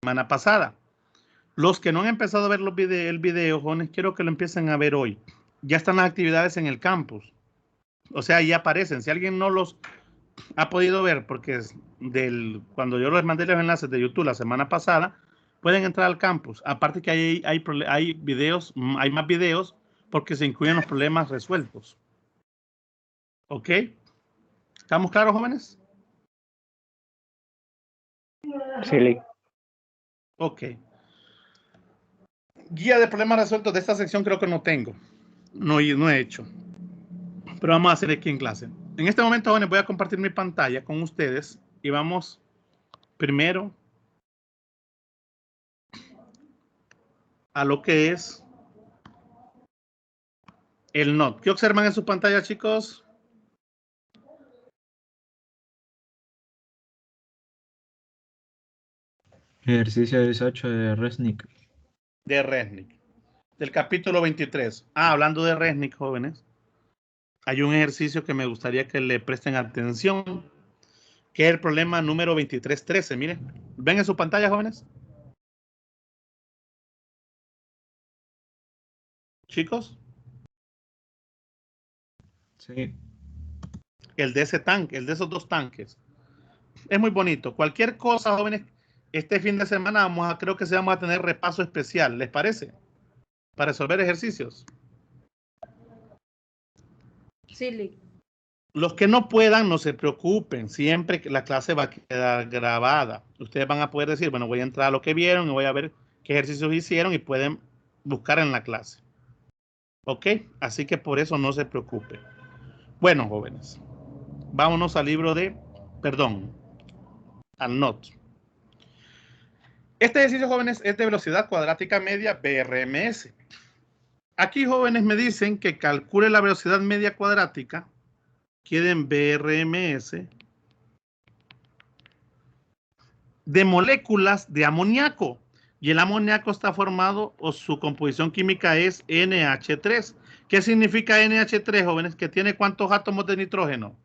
semana pasada. Los que no han empezado a ver el video, jóvenes, quiero que lo empiecen a ver hoy. Ya están las actividades en el campus. O sea, ya aparecen. Si alguien no los ha podido ver, porque cuando yo les mandé los enlaces de YouTube la semana pasada, pueden entrar al campus. Aparte que hay videos, hay más videos, porque se incluyen los problemas resueltos. ¿Ok? ¿Estamos claros, jóvenes? Sí. Ok. Guía de problemas resueltos de esta sección creo que no tengo. No he hecho. Pero vamos a hacer aquí en clase. En este momento, jóvenes, voy a compartir mi pantalla con ustedes y vamos primero a lo que es el NOT. ¿Qué observan en su pantalla, chicos? Ejercicio 18 de Resnick. De Resnick. Del capítulo 23. Hablando de Resnick, jóvenes, hay un ejercicio que me gustaría que le presten atención, que es el problema número 2313. Miren, ¿ven en su pantalla, jóvenes? Chicos. Sí. El de ese tanque, el de esos dos tanques. Es muy bonito. Cualquier cosa, jóvenes, este fin de semana creo que vamos a tener repaso especial, ¿les parece? Para resolver ejercicios. Sí. Los que no puedan, no se preocupen. Siempre que la clase va a quedar grabada. Ustedes van a poder decir, bueno, voy a entrar a lo que vieron y voy a ver qué ejercicios hicieron y pueden buscar en la clase. ¿Ok? Así que por eso no se preocupen. Bueno, jóvenes, vámonos al libro al NOT. Este ejercicio, jóvenes, es de velocidad cuadrática media, BRMS. Aquí, jóvenes, me dicen que calcule la velocidad media cuadrática, quieren BRMS, de moléculas de amoníaco. Y el amoníaco está formado, o su composición química es NH3. ¿Qué significa NH3, jóvenes? Que tiene ¿cuántos átomos de nitrógeno?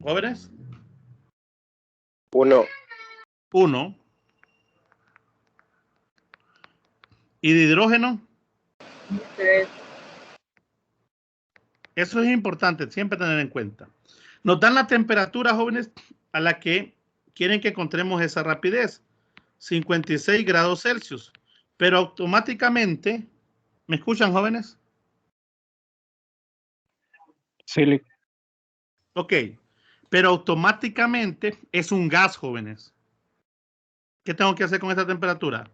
¿Jóvenes? 1. 1. ¿Y de hidrógeno? 3. Eso es importante, siempre tener en cuenta. Nos dan la temperatura, jóvenes, a la que quieren que encontremos esa rapidez. 56 grados Celsius. Pero automáticamente, ¿me escuchan, jóvenes? Sí. Ok. Pero automáticamente es un gas, jóvenes. ¿Qué tengo que hacer con esta temperatura?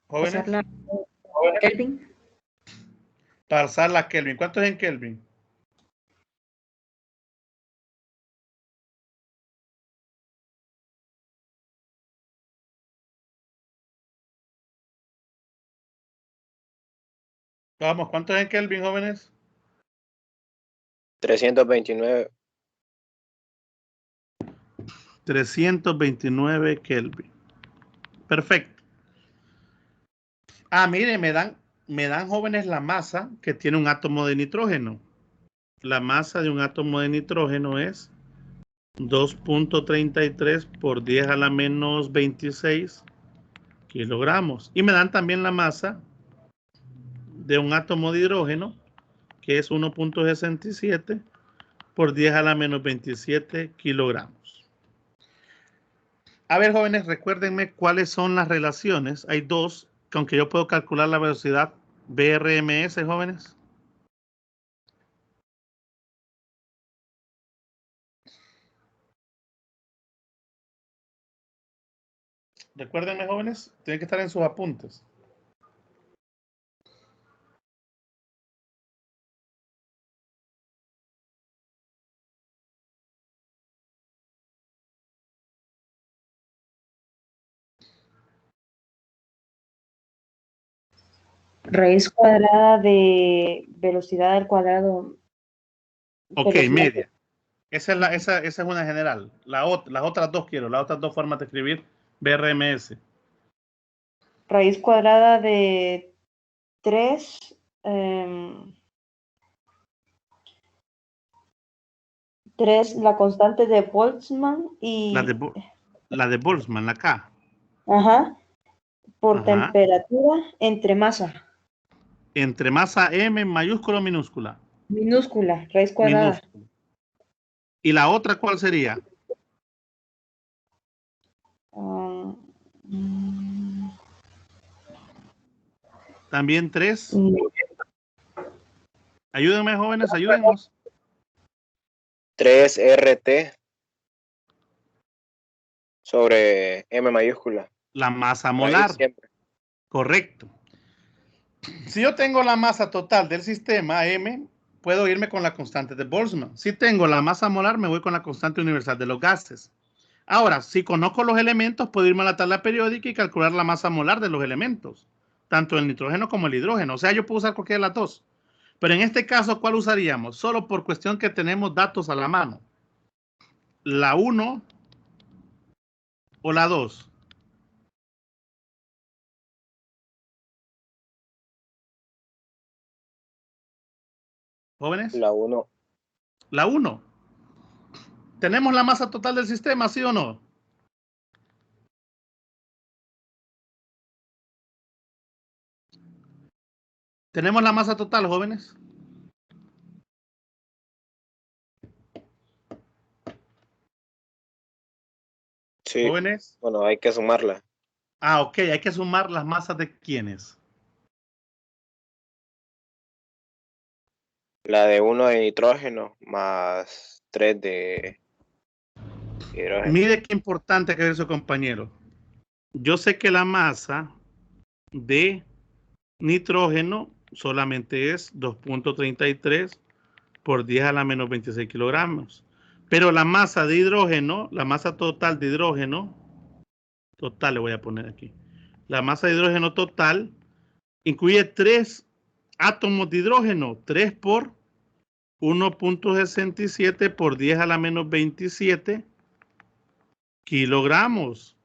Jóvenes. Pasarla Kelvin. Pasarla a Kelvin. ¿Cuánto es en Kelvin? Vamos, ¿cuánto es en Kelvin, jóvenes? 329. 329 Kelvin. Perfecto. Miren, me dan, jóvenes, la masa que tiene un átomo de nitrógeno. La masa de un átomo de nitrógeno es 2.33 por 10 a la menos 26 kilogramos. Y me dan también la masa de un átomo de hidrógeno, que es 1.67 por 10 a la menos 27 kilogramos. A ver, jóvenes, recuérdenme cuáles son las relaciones. Hay dos, que aunque yo puedo calcular la velocidad BRMS, jóvenes. Recuérdenme, jóvenes, tienen que estar en sus apuntes. Raíz cuadrada de velocidad al cuadrado. Ok, Velocidad. media. Esa es una general. Las otras dos quiero, las otras dos formas de escribir BRMS. raíz cuadrada de 3, la constante de Boltzmann y... La de Boltzmann, la K. Ajá, por Ajá. temperatura entre masa. Entre masa M mayúscula o minúscula. Minúscula, raíz cuadrada. Minúscula. ¿Y la otra cuál sería? También 3. Ayúdenme, jóvenes, ayúdennos. 3 RT sobre M mayúscula. La masa Raíz molar. siempre. Correcto. Si yo tengo la masa total del sistema M, puedo irme con la constante de Boltzmann. Si tengo la masa molar, me voy con la constante universal de los gases. Ahora, si conozco los elementos, puedo irme a la tabla periódica y calcular la masa molar de los elementos, tanto el nitrógeno como el hidrógeno. O sea, yo puedo usar cualquiera de las dos. Pero en este caso, ¿cuál usaríamos? Solo por cuestión que tenemos datos a la mano. ¿La 1 o la 2? ¿Jóvenes? La 1. La 1. ¿Tenemos la masa total del sistema, sí o no? ¿Tenemos la masa total, jóvenes? Sí. ¿Jóvenes? Bueno, hay que sumarla. Ah, ok, hay que sumar las masas de quiénes. La de 1 de nitrógeno más 3 de hidrógeno. Mire qué importante que es eso, compañero. Yo sé que la masa de nitrógeno solamente es 2.33 por 10 a la menos 26 kilogramos. Pero la masa de hidrógeno, la masa total de hidrógeno, total le voy a poner aquí. La masa de hidrógeno total incluye 3 átomos de hidrógeno, 3 por 1.67 por 10 a la menos 27 kilogramos.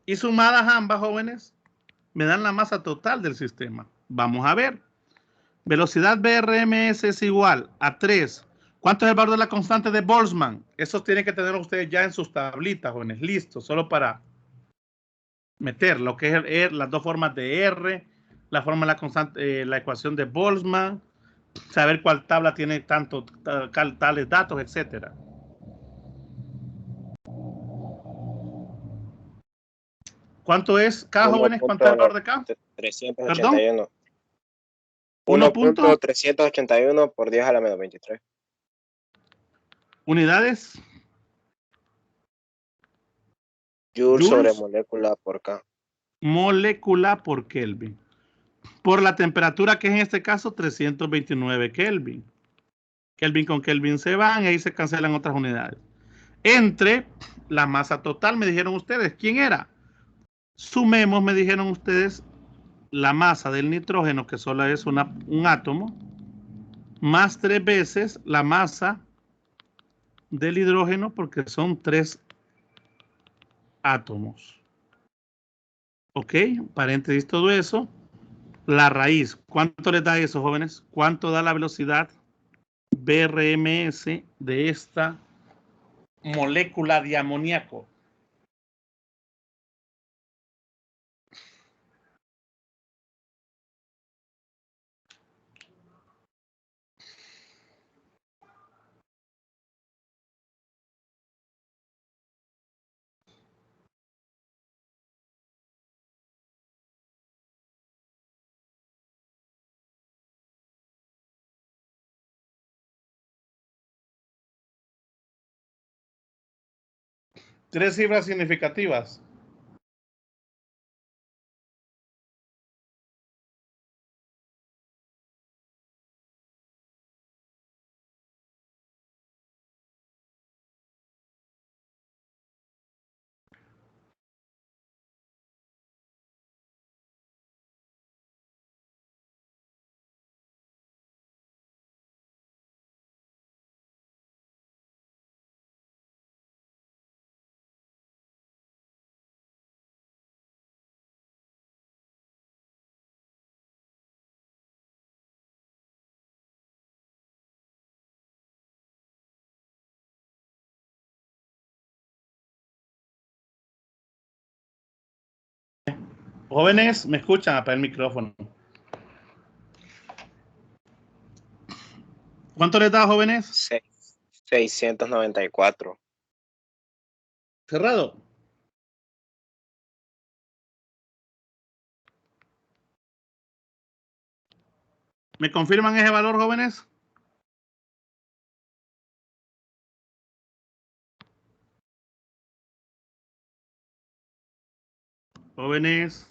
Y sumadas ambas, jóvenes, me dan la masa total del sistema. Vamos a ver. Velocidad BRMS es igual a 3. ¿Cuánto es el valor de la constante de Boltzmann? Eso tienen que tener ustedes ya en sus tablitas, jóvenes. Listo, solo para meter lo que es las dos formas de R, la forma de la constante, la ecuación de Boltzmann, saber cuál tabla tiene tales datos, etcétera. ¿Cuánto es K, jóvenes? ¿Cuánto es el valor de K? 381. ¿Perdón? 1.381 por 10 a la menos 23. Unidades. Joule sobre molécula por K. Molécula por Kelvin. Por la temperatura que es en este caso 329 Kelvin. Kelvin con Kelvin se van y ahí se cancelan otras unidades. Entre la masa total, me dijeron ustedes, ¿quién era? Sumemos, me dijeron ustedes, la masa del nitrógeno, que solo es un átomo, más 3 veces la masa del hidrógeno, porque son 3 átomos. ¿Ok? Paréntesis todo eso. La raíz, ¿cuánto les da eso, jóvenes? ¿Cuánto da la velocidad BRMS de esta molécula de amoníaco? Tres cifras significativas. Jóvenes, ¿me escuchan? Apaga el micrófono. ¿Cuánto les da, jóvenes? 694. Cerrado. ¿Me confirman ese valor, jóvenes? Jóvenes.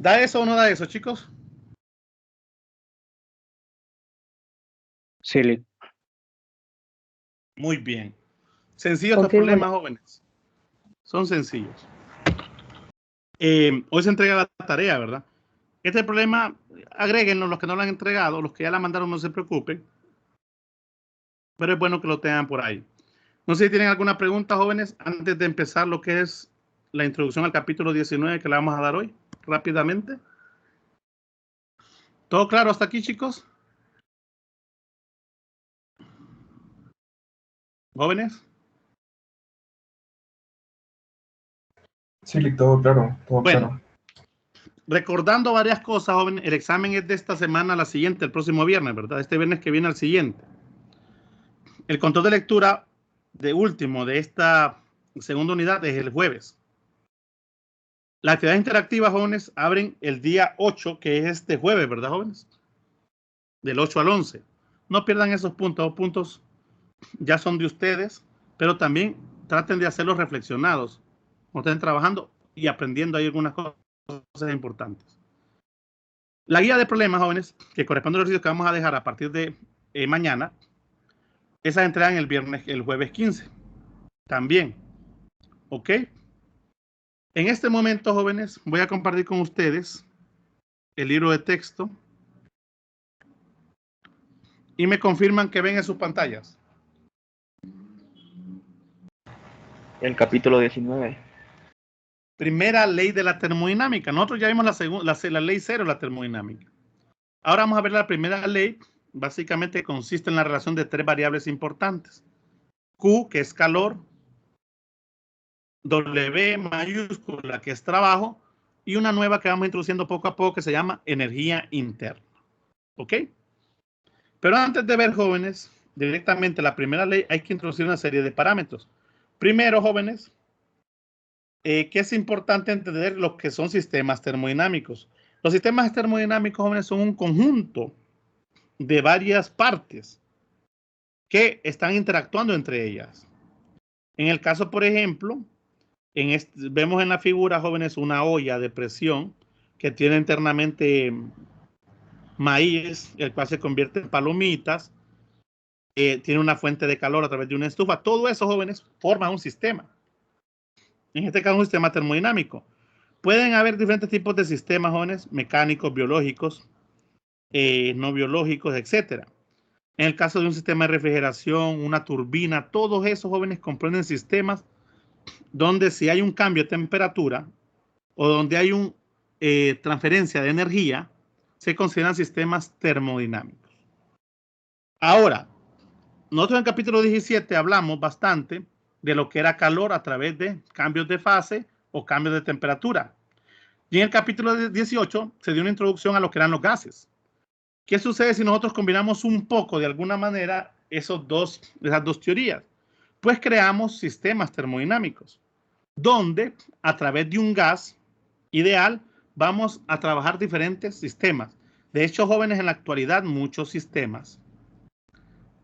¿Da eso o no da eso, chicos? Sí. Muy bien. Sencillos los Confirmo. problemas, jóvenes. Son sencillos. Hoy se entrega la tarea, ¿verdad? Este problema, agréguenlo los que no lo han entregado, los que ya la mandaron no se preocupen, pero es bueno que lo tengan por ahí. No sé si tienen alguna pregunta, jóvenes, antes de empezar lo que es la introducción al capítulo 19 que le vamos a dar hoy, rápidamente. ¿Todo claro hasta aquí, chicos? ¿Jóvenes? Sí, todo claro, todo Bueno. claro. Recordando varias cosas, jóvenes, el examen es de esta semana a la siguiente, el próximo viernes, ¿verdad? Este viernes que viene al siguiente. El control de lectura de último de esta segunda unidad es el jueves. Las actividades interactivas, jóvenes, abren el día 8, que es este jueves, ¿verdad, jóvenes? Del 8 al 11. No pierdan esos puntos. Los puntos ya son de ustedes, pero también traten de hacerlos reflexionados. Cuando estén trabajando y aprendiendo ahí algunas cosas importantes. La guía de problemas, jóvenes, que corresponde a los ejercicios que vamos a dejar a partir de mañana, esas entregan el jueves 15. También. ¿Ok? En este momento, jóvenes, voy a compartir con ustedes el libro de texto y me confirman que ven en sus pantallas. El capítulo 19. Primera ley de la termodinámica. Nosotros ya vimos la ley 0 de la termodinámica. Ahora vamos a ver la primera ley. Básicamente consiste en la relación de tres variables importantes. Q, que es calor. W mayúscula, que es trabajo. Y una nueva que vamos introduciendo poco a poco que se llama energía interna. ¿Ok? Pero antes de ver, jóvenes, directamente la primera ley hay que introducir una serie de parámetros. Primero, jóvenes, que es importante entender lo que son sistemas termodinámicos. Los sistemas termodinámicos, jóvenes, son un conjunto de varias partes que están interactuando entre ellas. En el caso, por ejemplo, vemos en la figura, jóvenes, una olla de presión que tiene internamente maíz, el cual se convierte en palomitas, tiene una fuente de calor a través de una estufa. Todo eso, jóvenes, forma un sistema. En este caso, un sistema termodinámico. Pueden haber diferentes tipos de sistemas, jóvenes, mecánicos, biológicos, no biológicos, etcétera. En el caso de un sistema de refrigeración, una turbina, todos esos, jóvenes, comprenden sistemas donde si hay un cambio de temperatura o donde hay una transferencia de energía, se consideran sistemas termodinámicos. Ahora, nosotros en el capítulo 17 hablamos bastante de lo que era calor a través de cambios de fase o cambios de temperatura. Y en el capítulo 18 se dio una introducción a lo que eran los gases. ¿Qué sucede si nosotros combinamos un poco de alguna manera esas dos teorías? Pues creamos sistemas termodinámicos, donde a través de un gas ideal vamos a trabajar diferentes sistemas. De hecho, jóvenes, en la actualidad muchos sistemas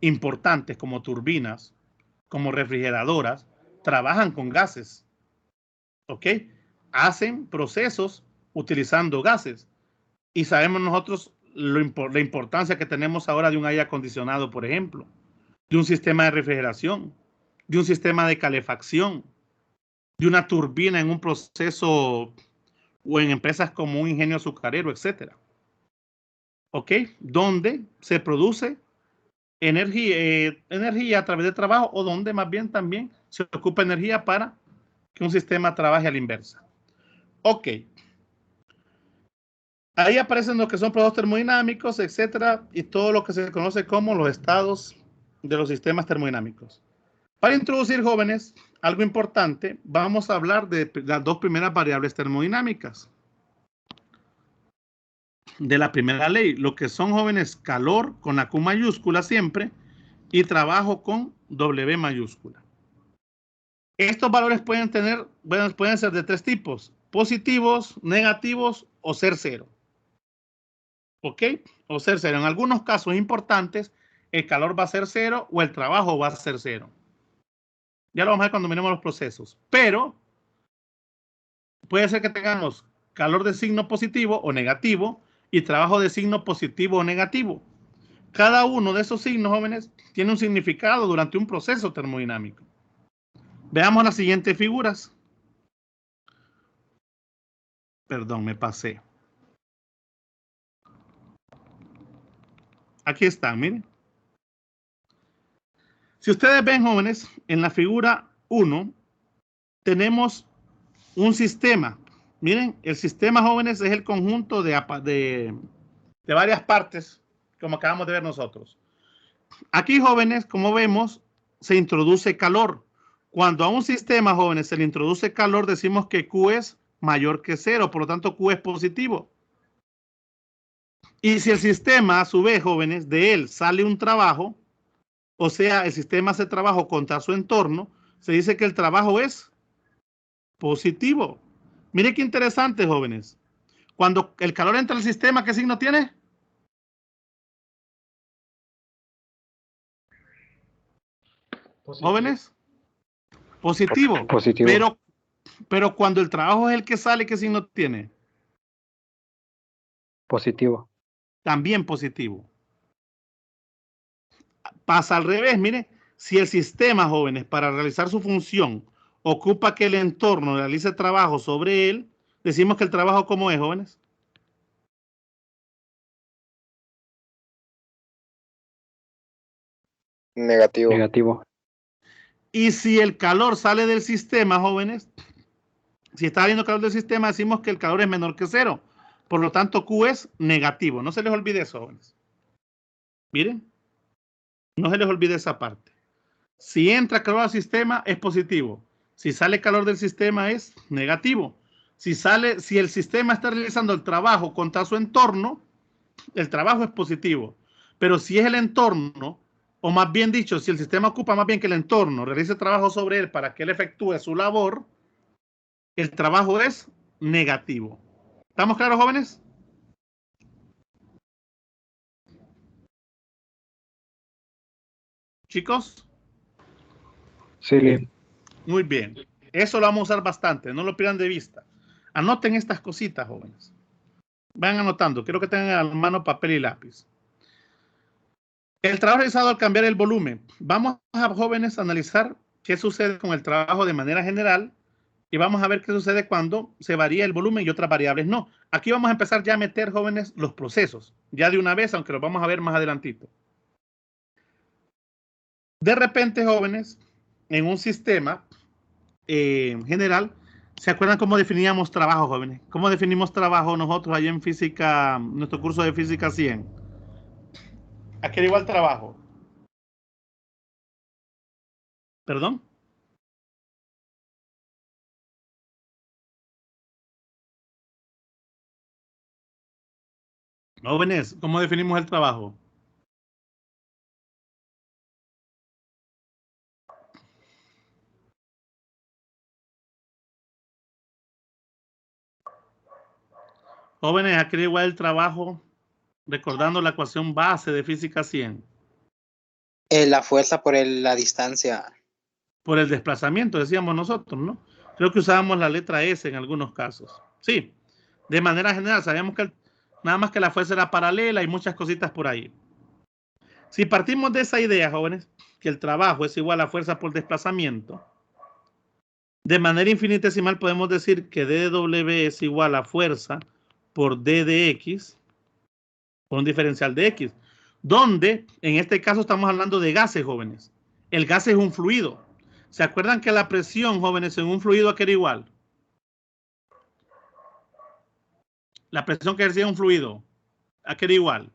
importantes como turbinas, como refrigeradoras, trabajan con gases. ¿Ok? Hacen procesos utilizando gases. Y sabemos nosotros la importancia que tenemos ahora de un aire acondicionado, por ejemplo, de un sistema de refrigeración, de un sistema de calefacción, de una turbina en un proceso o en empresas como un ingenio azucarero, etcétera. ¿Ok? Donde se produce energía a través de trabajo o donde más bien también se ocupa energía para que un sistema trabaje a la inversa. Ok. Ahí aparecen lo que son procesos termodinámicos, etcétera, y todo lo que se conoce como los estados de los sistemas termodinámicos. Para introducir, jóvenes, algo importante, vamos a hablar de las dos primeras variables termodinámicas de la primera ley, lo que son, jóvenes, calor con la Q mayúscula siempre y trabajo con W mayúscula. Estos valores pueden ser de tres tipos: positivos, negativos o ser cero. ¿Ok? O ser cero. En algunos casos importantes, el calor va a ser cero o el trabajo va a ser cero. Ya lo vamos a ver cuando miremos los procesos. Pero puede ser que tengamos calor de signo positivo o negativo y trabajo de signo positivo o negativo. Cada uno de esos signos, jóvenes, tiene un significado durante un proceso termodinámico. Veamos las siguientes figuras. Perdón, me pasé. Aquí están, miren. Si ustedes ven, jóvenes, en la figura 1, tenemos un sistema. Miren, el sistema, jóvenes, es el conjunto de varias partes, como acabamos de ver nosotros. Aquí, jóvenes, como vemos, se introduce calor. Cuando a un sistema, jóvenes, se le introduce calor, decimos que Q es mayor que 0, por lo tanto Q es positivo. Y si el sistema, a su vez, jóvenes, de él sale un trabajo, o sea, el sistema hace trabajo contra su entorno, se dice que el trabajo es positivo. Mire qué interesante, jóvenes. Cuando el calor entra al sistema, ¿qué signo tiene? Positivo. Jóvenes, positivo. Positivo. Pero cuando el trabajo es el que sale, ¿qué signo tiene? Positivo. También positivo. Pasa al revés, mire, si el sistema, jóvenes, para realizar su función, ocupa que el entorno realice trabajo sobre él, decimos que el trabajo, ¿cómo es, jóvenes? Negativo. Negativo. Y si el calor sale del sistema, jóvenes, si está habiendo calor del sistema, decimos que el calor es menor que 0. Por lo tanto, Q es negativo. No se les olvide eso, jóvenes. Miren, no se les olvide esa parte. Si entra calor al sistema, es positivo. Si sale calor del sistema, es negativo. Si el sistema está realizando el trabajo contra su entorno, el trabajo es positivo. Pero si es el entorno, o más bien dicho, si el sistema ocupa más bien que el entorno realice trabajo sobre él para que él efectúe su labor, el trabajo es negativo. ¿Estamos claros, jóvenes? Chicos. Sí. Muy bien. Eso lo vamos a usar bastante. No lo pierdan de vista. Anoten estas cositas, jóvenes. Vayan anotando. Quiero que tengan a la mano papel y lápiz. El trabajo realizado al cambiar el volumen. Vamos a, jóvenes, analizar qué sucede con el trabajo de manera general y vamos a ver qué sucede cuando se varía el volumen y otras variables no. Aquí vamos a empezar ya a meter, jóvenes, los procesos. Ya de una vez, aunque los vamos a ver más adelantito. De repente, jóvenes, en un sistema general, ¿se acuerdan cómo definíamos trabajo, jóvenes? ¿Cómo definimos trabajo nosotros allá en física, nuestro curso de física 100? Aquí era igual trabajo. ¿Perdón? Jóvenes, ¿cómo definimos el trabajo? Jóvenes, aquí era igual el trabajo, recordando la ecuación base de física 100. La fuerza por la distancia. Por el desplazamiento, decíamos nosotros, ¿no? Creo que usábamos la letra S en algunos casos. Sí, de manera general, sabíamos que nada más que la fuerza era paralela y muchas cositas por ahí. Si partimos de esa idea, jóvenes, que el trabajo es igual a fuerza por desplazamiento, de manera infinitesimal podemos decir que dW es igual a fuerza por d de x, por un diferencial de x, donde en este caso estamos hablando de gases, jóvenes. El gas es un fluido. ¿Se acuerdan que la presión, jóvenes, en un fluido aquí era igual? La presión que ejercía un fluido aquí era igual.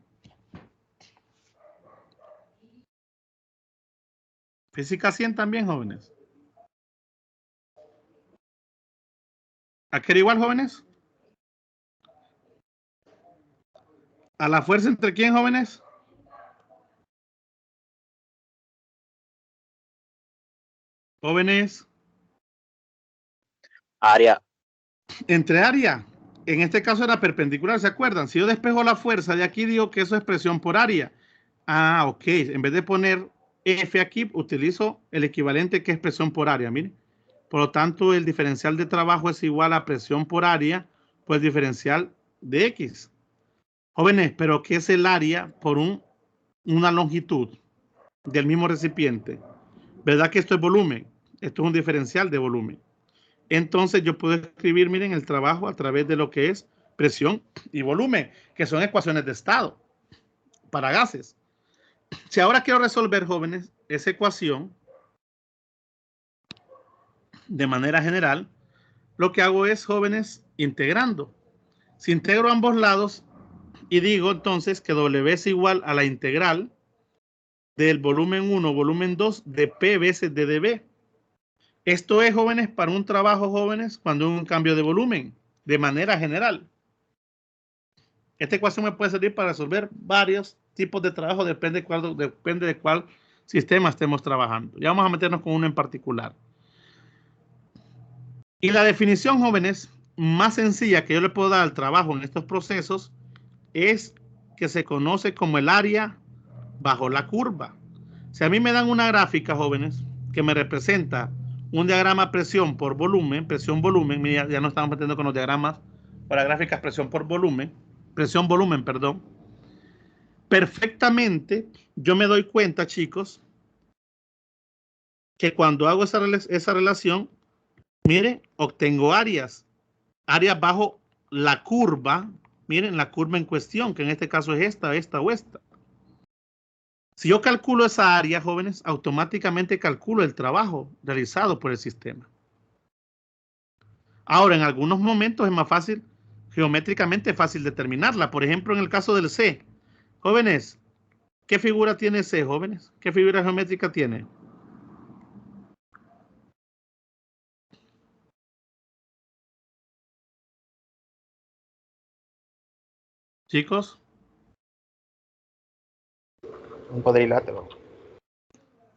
Física 100 también, jóvenes. ¿A qué era igual, jóvenes? ¿A la fuerza entre quién, jóvenes? Jóvenes. Área. Entre área. En este caso era perpendicular, ¿se acuerdan? Si yo despejo la fuerza de aquí, digo que eso es presión por área. Ah, ok. En vez de poner F aquí, utilizo el equivalente que es presión por área, miren. Por lo tanto, el diferencial de trabajo es igual a presión por área, pues diferencial de X. Jóvenes, pero ¿qué es el área por una longitud del mismo recipiente? ¿Verdad que esto es volumen? Esto es un diferencial de volumen. Entonces yo puedo escribir, miren, el trabajo a través de lo que es presión y volumen, que son ecuaciones de estado para gases. Si ahora quiero resolver, jóvenes, esa ecuación de manera general, lo que hago es, jóvenes, integrando. Si integro ambos lados y digo entonces que W es igual a la integral del volumen 1, volumen 2 de P veces de dB. Esto es, jóvenes, para un trabajo, jóvenes, cuando hay un cambio de volumen, de manera general. Esta ecuación me puede servir para resolver varios tipos de trabajo, depende de cuál sistema estemos trabajando. Ya vamos a meternos con uno en particular. Y la definición, jóvenes, más sencilla que yo le puedo dar al trabajo en estos procesos es que se conoce como el área bajo la curva. Si a mí me dan una gráfica, jóvenes, que me representa un diagrama presión por volumen, presión-volumen, ya no estamos metiendo con los diagramas para gráficas presión-volumen, perdón. Perfectamente, yo me doy cuenta, chicos, que cuando hago esa relación, miren, obtengo áreas bajo la curva, miren, la curva en cuestión, que en este caso es esta o esta. Si yo calculo esa área, jóvenes, automáticamente calculo el trabajo realizado por el sistema. Ahora, en algunos momentos es más fácil, geométricamente fácil determinarla. Por ejemplo, en el caso del C. Jóvenes, ¿qué figura tiene C, jóvenes? ¿Qué figura geométrica tiene? Chicos. Un cuadrilátero.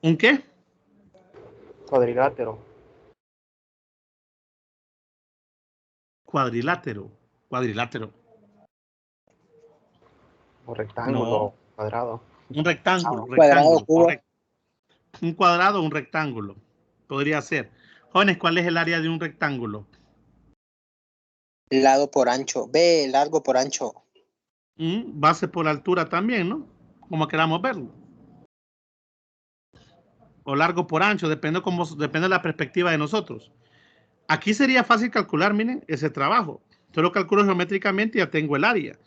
¿Un qué? Cuadrilátero. Cuadrilátero. Un rectángulo. No. Cuadrado. Un rectángulo. Cuadrado, cubo. Correcto. Un cuadrado o un rectángulo. Podría ser. Jóvenes, ¿cuál es el área de un rectángulo? Lado por ancho. B, largo por ancho. Base por altura también, ¿no? Como queramos verlo. O largo por ancho, depende de la perspectiva de nosotros. Aquí sería fácil calcular, miren, ese trabajo. Yo lo calculo geométricamente y ya tengo el área.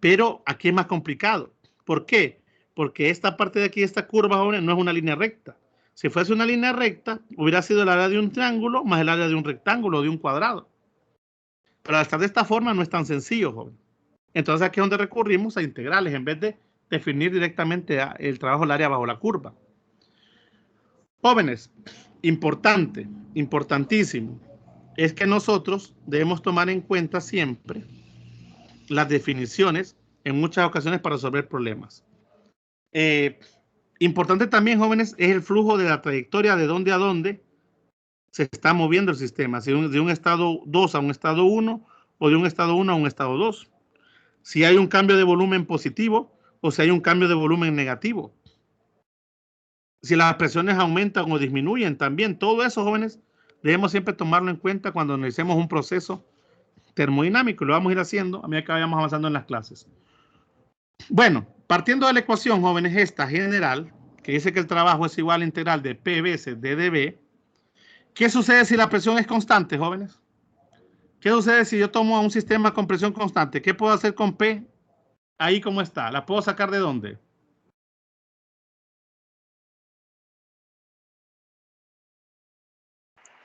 Pero aquí es más complicado. ¿Por qué? Porque esta parte de aquí, esta curva, jóvenes, no es una línea recta. Si fuese una línea recta, hubiera sido el área de un triángulo más el área de un rectángulo o de un cuadrado. Pero al estar de esta forma no es tan sencillo, joven. Entonces aquí es donde recurrimos a integrales en vez de definir directamente el trabajo del área bajo la curva. Jóvenes, importante, importantísimo, es que nosotros debemos tomar en cuenta siempre las definiciones en muchas ocasiones para resolver problemas. Importante también, jóvenes, es el flujo de la trayectoria de dónde a dónde se está moviendo el sistema, si de un estado 2 a un estado 1 o de un estado 1 a un estado 2. Si hay un cambio de volumen positivo o si hay un cambio de volumen negativo. Si las presiones aumentan o disminuyen también. Todo eso, jóvenes, debemos siempre tomarlo en cuenta cuando analicemos un proceso termodinámico. Lo vamos a ir haciendo a medida que vayamos avanzando en las clases. Bueno, partiendo de la ecuación, jóvenes, esta general, que dice que el trabajo es igual a la integral de P veces de dB. ¿Qué sucede si la presión es constante, jóvenes? ¿Qué sucede si yo tomo un sistema con presión constante? ¿Qué puedo hacer con P? Ahí como está. ¿La puedo sacar de dónde?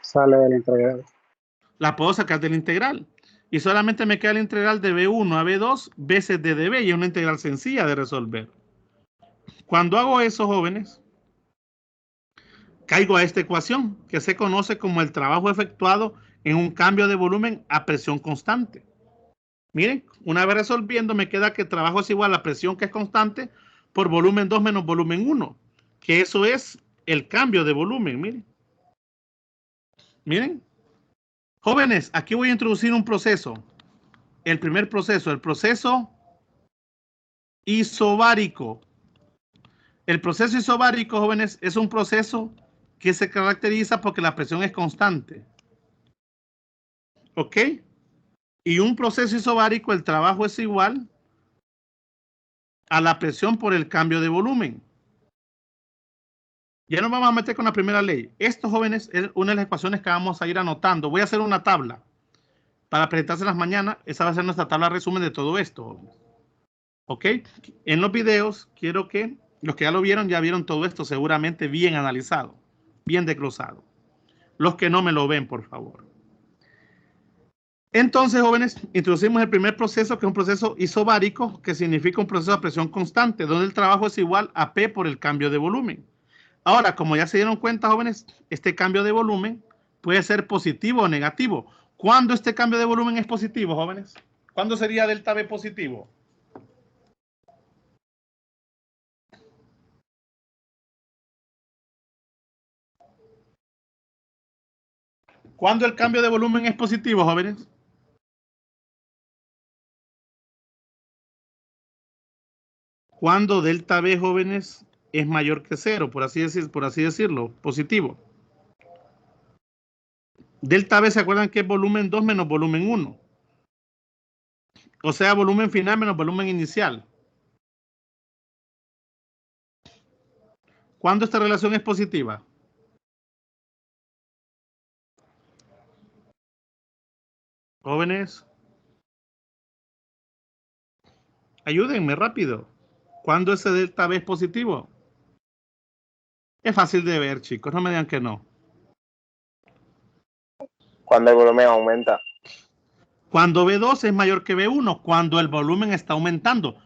Sale de la integral. La puedo sacar de la integral. Y solamente me queda la integral de B1 a B2 veces de dB. Y es una integral sencilla de resolver. Cuando hago eso, jóvenes, caigo a esta ecuación que se conoce como el trabajo efectuado en un cambio de volumen a presión constante. Miren, una vez resolviendo me queda que el trabajo es igual a presión que es constante por volumen 2 menos volumen 1, que eso es el cambio de volumen. Miren. Miren. Jóvenes, aquí voy a introducir un proceso. El primer proceso, el proceso isobárico. El proceso isobárico, jóvenes, es un proceso que se caracteriza porque la presión es constante. ¿Ok? Y un proceso isobárico, el trabajo es igual a la presión por el cambio de volumen. Ya nos vamos a meter con la primera ley. Esto, jóvenes, es una de las ecuaciones que vamos a ir anotando. Voy a hacer una tabla para presentárselas mañana. Esa va a ser nuestra tabla resumen de todo esto, jóvenes. ¿Ok? En los videos, quiero que los que ya vieron todo esto seguramente bien analizado, bien desglosado. Los que no me lo ven, por favor. Entonces, jóvenes, introducimos el primer proceso, que es un proceso isobárico, que significa un proceso de presión constante, donde el trabajo es igual a P por el cambio de volumen. Ahora, como ya se dieron cuenta, jóvenes, este cambio de volumen puede ser positivo o negativo. ¿Cuándo este cambio de volumen es positivo, jóvenes? ¿Cuándo sería delta V positivo? ¿Cuándo el cambio de volumen es positivo, jóvenes? Cuando delta V, jóvenes, es mayor que 0, por así decirlo, positivo. Delta V, ¿se acuerdan que es volumen 2 menos volumen 1? O sea, volumen final menos volumen inicial. ¿Cuándo esta relación es positiva? Jóvenes, ayúdenme rápido. ¿Cuándo ese delta V es positivo? Es fácil de ver, chicos, no me digan que no. Cuando el volumen aumenta. Cuando V2 es mayor que V1, cuando el volumen está aumentando.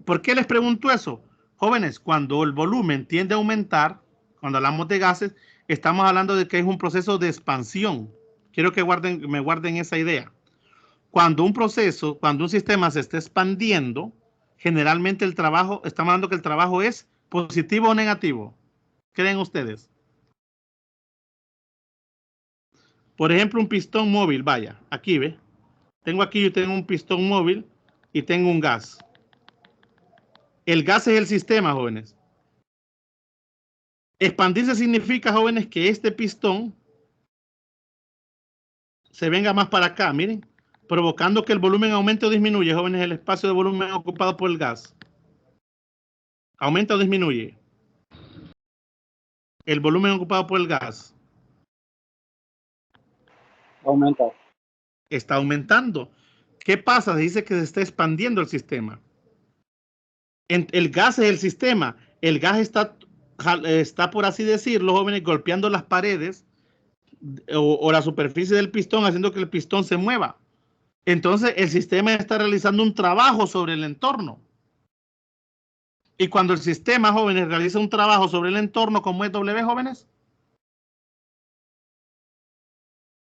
¿Por qué les pregunto eso? Jóvenes, cuando el volumen tiende a aumentar, cuando hablamos de gases, estamos hablando de que es un proceso de expansión. Quiero que me guarden esa idea. Cuando un sistema se está expandiendo, generalmente estamos hablando que el trabajo es positivo o negativo. ¿Creen ustedes? Por ejemplo, un pistón móvil, vaya, aquí ve. Yo tengo un pistón móvil y tengo un gas. El gas es el sistema, jóvenes. Expandirse significa, jóvenes, que este pistón se venga más para acá, miren, provocando que el volumen aumente o disminuye, jóvenes, el espacio de volumen ocupado por el gas. ¿Aumenta o disminuye? El volumen ocupado por el gas. Aumenta. Está aumentando. ¿Qué pasa? Se dice que se está expandiendo el sistema. El gas es el sistema. El gas está, por así decirlo, jóvenes, golpeando las paredes o la superficie del pistón, haciendo que el pistón se mueva. Entonces, el sistema está realizando un trabajo sobre el entorno. Y cuando el sistema, jóvenes, realiza un trabajo sobre el entorno, ¿cómo es W, jóvenes?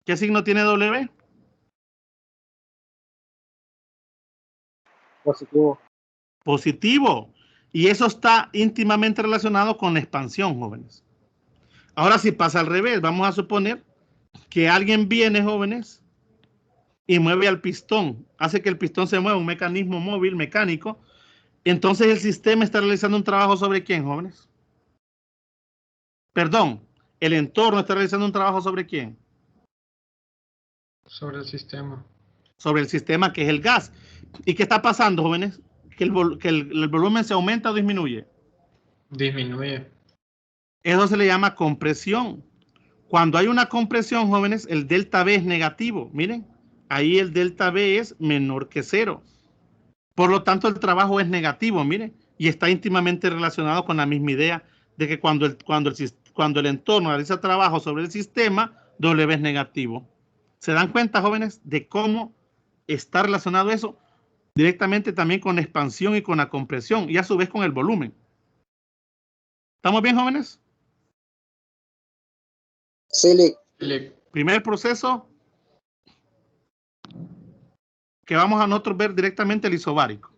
¿Qué signo tiene W? Positivo. Positivo. Y eso está íntimamente relacionado con la expansión, jóvenes. Ahora, si pasa al revés, vamos a suponer que alguien viene, jóvenes, y mueve al pistón, hace que el pistón se mueva, un mecanismo móvil, mecánico. Entonces el sistema está realizando un trabajo sobre ¿quién, jóvenes? Perdón, el entorno está realizando un trabajo sobre ¿quién? Sobre el sistema. Sobre el sistema, que es el gas. ¿Y qué está pasando, jóvenes? Que el volumen se aumenta o disminuye. Disminuye. Eso se le llama compresión. Cuando hay una compresión, jóvenes, el delta V es negativo. Miren, ahí el delta V es menor que 0. Por lo tanto, el trabajo es negativo, miren, y está íntimamente relacionado con la misma idea de que cuando el entorno realiza trabajo sobre el sistema, W es negativo. ¿Se dan cuenta, jóvenes, de cómo está relacionado eso directamente también con la expansión y con la compresión, y a su vez con el volumen? ¿Estamos bien, jóvenes? Silic. Primer proceso que vamos a nosotros ver directamente el isobárico.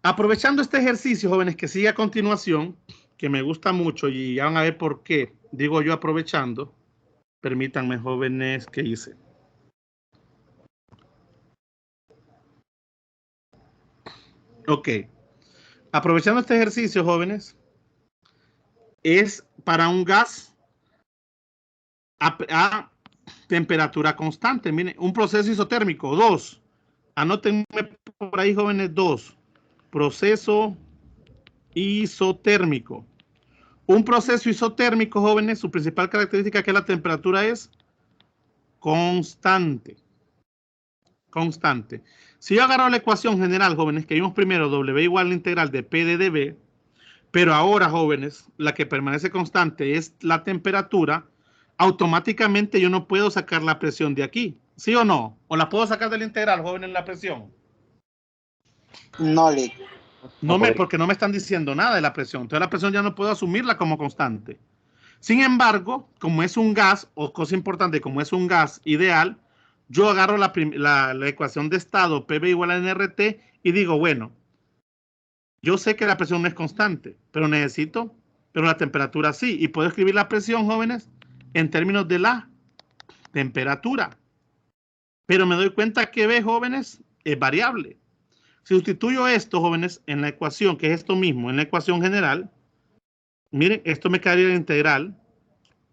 Aprovechando este ejercicio, jóvenes, que sigue a continuación, que me gusta mucho y ya van a ver por qué digo yo aprovechando. Permítanme, jóvenes, que hice. Ok. Aprovechando este ejercicio, jóvenes, es para un gas a temperatura constante. Miren, un proceso isotérmico. 2. Anótenme por ahí, jóvenes, 2. Proceso isotérmico. Un proceso isotérmico, jóvenes, su principal característica es que la temperatura es constante. Constante. Si yo agarro la ecuación general, jóvenes, que vimos primero, W igual a la integral de P de dB, pero ahora, jóvenes, la que permanece constante es la temperatura, automáticamente yo no puedo sacar la presión de aquí. ¿Sí o no? ¿O la puedo sacar de la integral, jóvenes, la presión? No, Lic. Porque no me están diciendo nada de la presión. Entonces la presión ya no puedo asumirla como constante. Sin embargo, como es un gas, o cosa importante, como es un gas ideal, yo agarro la ecuación de estado PV igual a nRT y digo, bueno, yo sé que la presión no es constante, pero la temperatura sí. Y puedo escribir la presión, jóvenes, en términos de la temperatura. Pero me doy cuenta que B, jóvenes, es variable. Si sustituyo esto, jóvenes, en la ecuación, que es esto mismo, en la ecuación general, miren, esto me quedaría la integral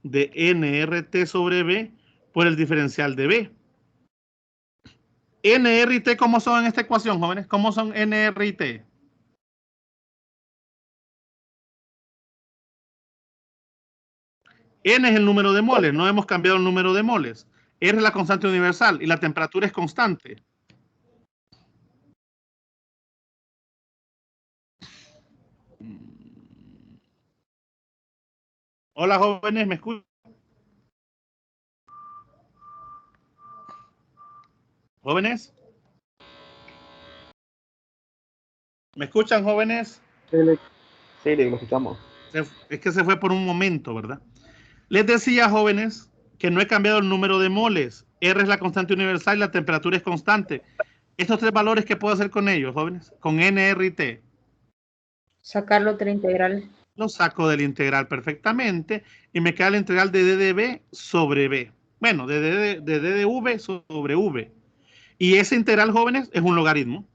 de nRT sobre B por el diferencial de B. NR y T, ¿cómo son en esta ecuación, jóvenes? ¿Cómo son NR y T? N es el número de moles, no hemos cambiado el número de moles. R es la constante universal y la temperatura es constante. Hola, jóvenes, ¿me escuchan? ¿Jóvenes? ¿Me escuchan, jóvenes? Sí, lo escuchamos. Es que se fue por un momento, ¿verdad? Les decía, jóvenes, que no he cambiado el número de moles. R es la constante universal y la temperatura es constante. Estos tres valores, ¿qué puedo hacer con ellos, jóvenes? Con N, R y T. Sacarlo de la integral. Lo saco del integral perfectamente y me queda la integral de D de B sobre B. Bueno, de D de V sobre V. Y esa integral, jóvenes, es un logaritmo.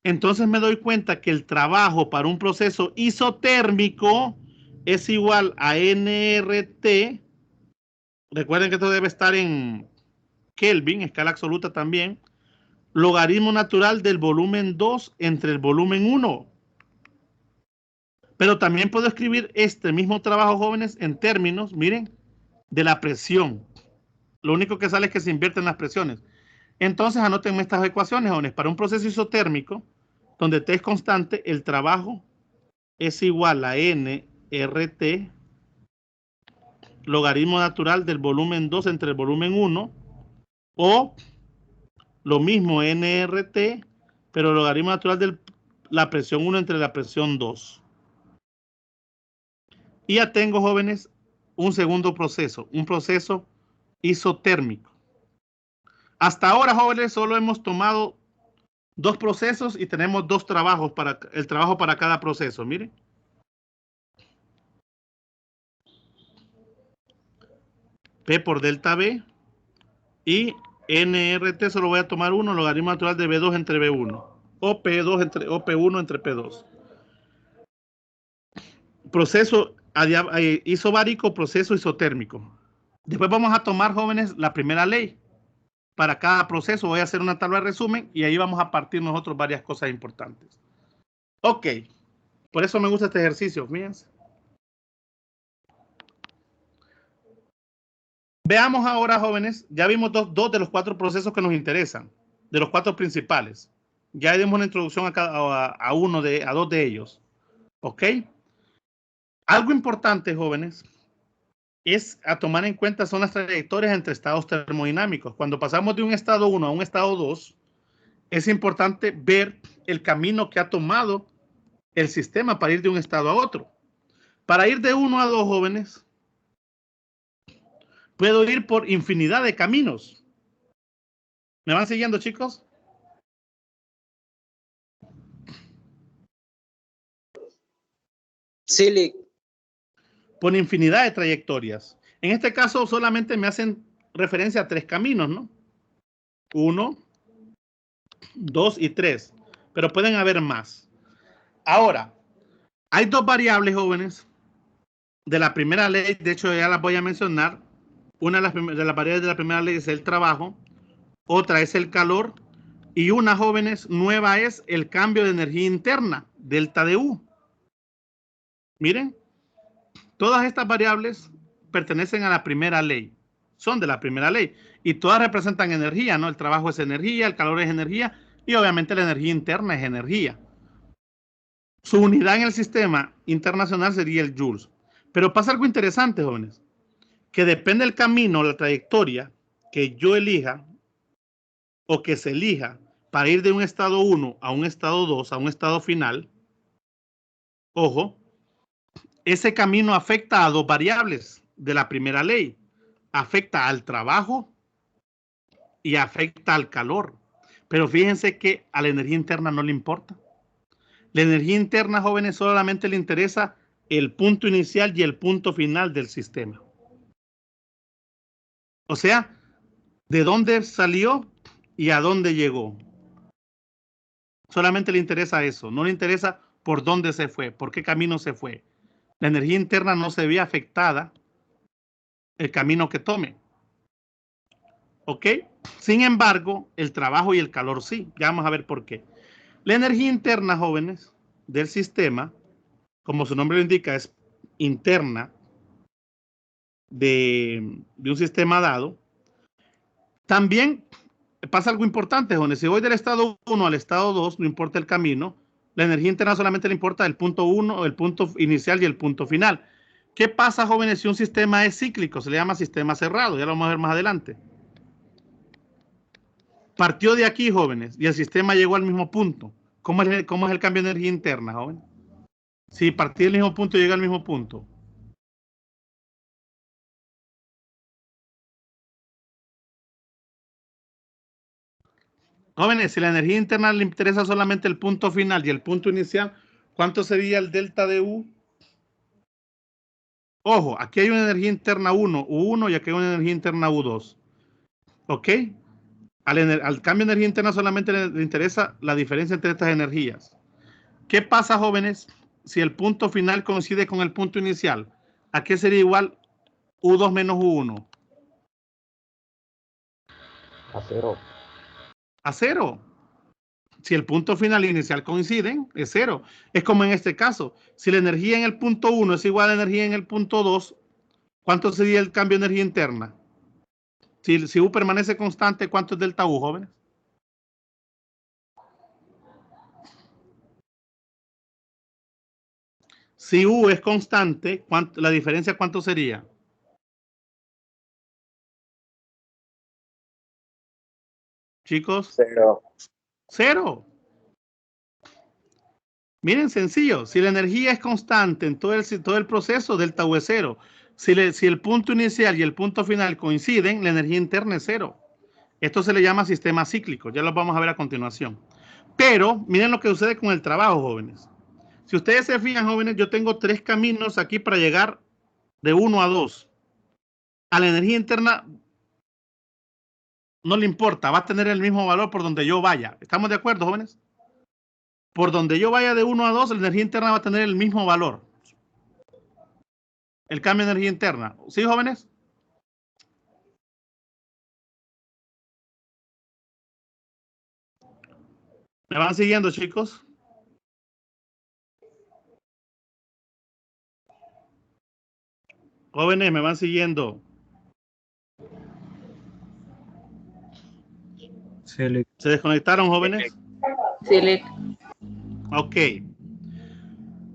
Entonces me doy cuenta que el trabajo para un proceso isotérmico es igual a nRT. Recuerden que esto debe estar en Kelvin, escala absoluta también. Logaritmo natural del volumen 2 entre el volumen 1. Pero también puedo escribir este mismo trabajo, jóvenes, en términos, miren, de la presión. Lo único que sale es que se invierten las presiones. Entonces, anótenme estas ecuaciones, jóvenes. Para un proceso isotérmico, donde T es constante, el trabajo es igual a nRT, logaritmo natural del volumen 2 entre el volumen 1, o lo mismo nRT, pero logaritmo natural de la presión 1 entre la presión 2. Y ya tengo, jóvenes, un segundo proceso, un proceso isotérmico. Hasta ahora, jóvenes, solo hemos tomado dos procesos y tenemos dos trabajos para el trabajo para cada proceso. Miren. P por delta B y nRT solo voy a tomar uno, logaritmo natural de B2 entre B1 o P1 entre P2. Proceso isobárico, proceso isotérmico. Después vamos a tomar, jóvenes, la primera ley. Para cada proceso voy a hacer una tabla de resumen y ahí vamos a partir nosotros varias cosas importantes. Ok, por eso me gusta este ejercicio, fíjense. Veamos ahora, jóvenes, ya vimos dos de los cuatro procesos que nos interesan, de los cuatro principales. Ya dimos una introducción a dos de ellos. Ok. Algo importante, jóvenes, es a tomar en cuenta son las trayectorias entre estados termodinámicos. Cuando pasamos de un estado 1 a un estado 2, es importante ver el camino que ha tomado el sistema para ir de un estado a otro. Para ir de 1 a 2, jóvenes, Puedo ir por infinidad de caminos. ¿Me van siguiendo, chicos? Sí, Lick. Por infinidad de trayectorias. En este caso solamente me hacen referencia a 3 caminos, ¿no? 1, 2 y 3. Pero pueden haber más. Ahora, hay 2 variables, jóvenes, de la primera ley. De hecho, ya las voy a mencionar. Una de las variables de la primera ley es el trabajo. Otra es el calor. Y una, jóvenes, nueva es el cambio de energía interna, delta de U. Miren, todas estas variables pertenecen a la primera ley. Son de la primera ley. Y todas representan energía, ¿no? El trabajo es energía, el calor es energía y obviamente la energía interna es energía. Su unidad en el sistema internacional sería el joules. Pero pasa algo interesante, jóvenes, que depende del camino, la trayectoria que yo elija o que se elija para ir de un estado 1 a un estado 2, a un estado final. Ojo, ese camino afecta a 2 variables de la primera ley. Afecta al trabajo y afecta al calor. Pero fíjense que a la energía interna no le importa. La energía interna, jóvenes, solamente le interesa el punto inicial y el punto final del sistema. O sea, de dónde salió y a dónde llegó. Solamente le interesa eso. No le interesa por dónde se fue, por qué camino se fue. La energía interna no se ve afectada el camino que tome. ¿Ok? Sin embargo, el trabajo y el calor sí. Ya vamos a ver por qué. La energía interna, jóvenes, del sistema, como su nombre lo indica, es interna de un sistema dado. También pasa algo importante, jóvenes. Si voy del estado 1 al estado 2, no importa el camino, la energía interna solamente le importa el punto 1, el punto inicial y el punto final. ¿Qué pasa, jóvenes, si un sistema es cíclico? Se le llama sistema cerrado. Ya lo vamos a ver más adelante. Partió de aquí, jóvenes, y el sistema llegó al mismo punto. ¿Cómo es el cambio de energía interna, joven? Si partí del mismo punto y llega al mismo punto. Jóvenes, si la energía interna le interesa solamente el punto final y el punto inicial, ¿cuánto sería el delta de U? Ojo, aquí hay una energía interna 1, U1, y aquí hay una energía interna U2. ¿Ok? Al cambio de energía interna solamente le interesa la diferencia entre estas energías. ¿Qué pasa, jóvenes, si el punto final coincide con el punto inicial? ¿A qué sería igual U2 menos U1? A 0. A 0. Si el punto final e inicial coinciden, es 0. Es como en este caso. Si la energía en el punto 1 es igual a la energía en el punto 2, ¿cuánto sería el cambio de energía interna? Si U permanece constante, ¿cuánto es delta U, jóvenes? Si U es constante, ¿la diferencia cuánto sería? Chicos. 0. 0. Miren, sencillo. Si la energía es constante en todo el proceso, delta U es 0. Si el punto inicial y el punto final coinciden, la energía interna es 0. Esto se le llama sistema cíclico. Ya lo vamos a ver a continuación. Pero miren lo que sucede con el trabajo, jóvenes. Si ustedes se fijan, jóvenes, yo tengo 3 caminos aquí para llegar de 1 a 2. A la energía interna no le importa, va a tener el mismo valor por donde yo vaya. ¿Estamos de acuerdo, jóvenes? Por donde yo vaya de 1 a 2, la energía interna va a tener el mismo valor. El cambio de energía interna. ¿Sí, jóvenes? ¿Me van siguiendo, chicos? Jóvenes, ¿me van siguiendo? Sí, Lick. ¿Se desconectaron, jóvenes? Sí, Lick. Ok.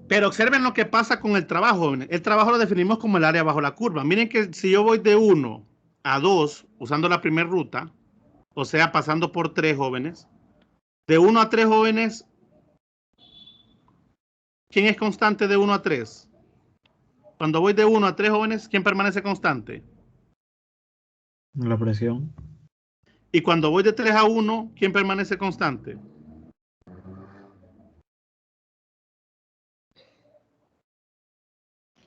Pero observen lo que pasa con el trabajo, jóvenes. El trabajo lo definimos como el área bajo la curva. Miren que si yo voy de 1 a 2 usando la primera ruta, o sea, pasando por 3, jóvenes, de 1 a 3, jóvenes, ¿quién es constante de 1 a 3? Cuando voy de 1 a 3, jóvenes, ¿quién permanece constante? La presión. Y cuando voy de 3 a 1, ¿quién permanece constante?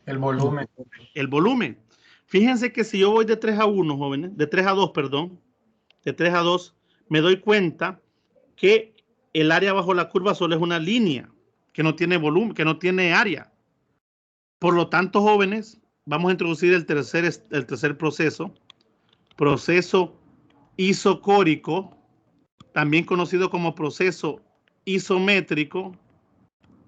El volumen. El volumen. Fíjense que si yo voy de 3 a 1, jóvenes, de 3 a 2, perdón, de 3 a 2, me doy cuenta que el área bajo la curva solo es una línea, que no tiene volumen, que no tiene área. Por lo tanto, jóvenes, vamos a introducir el tercer proceso isocórico, también conocido como proceso isométrico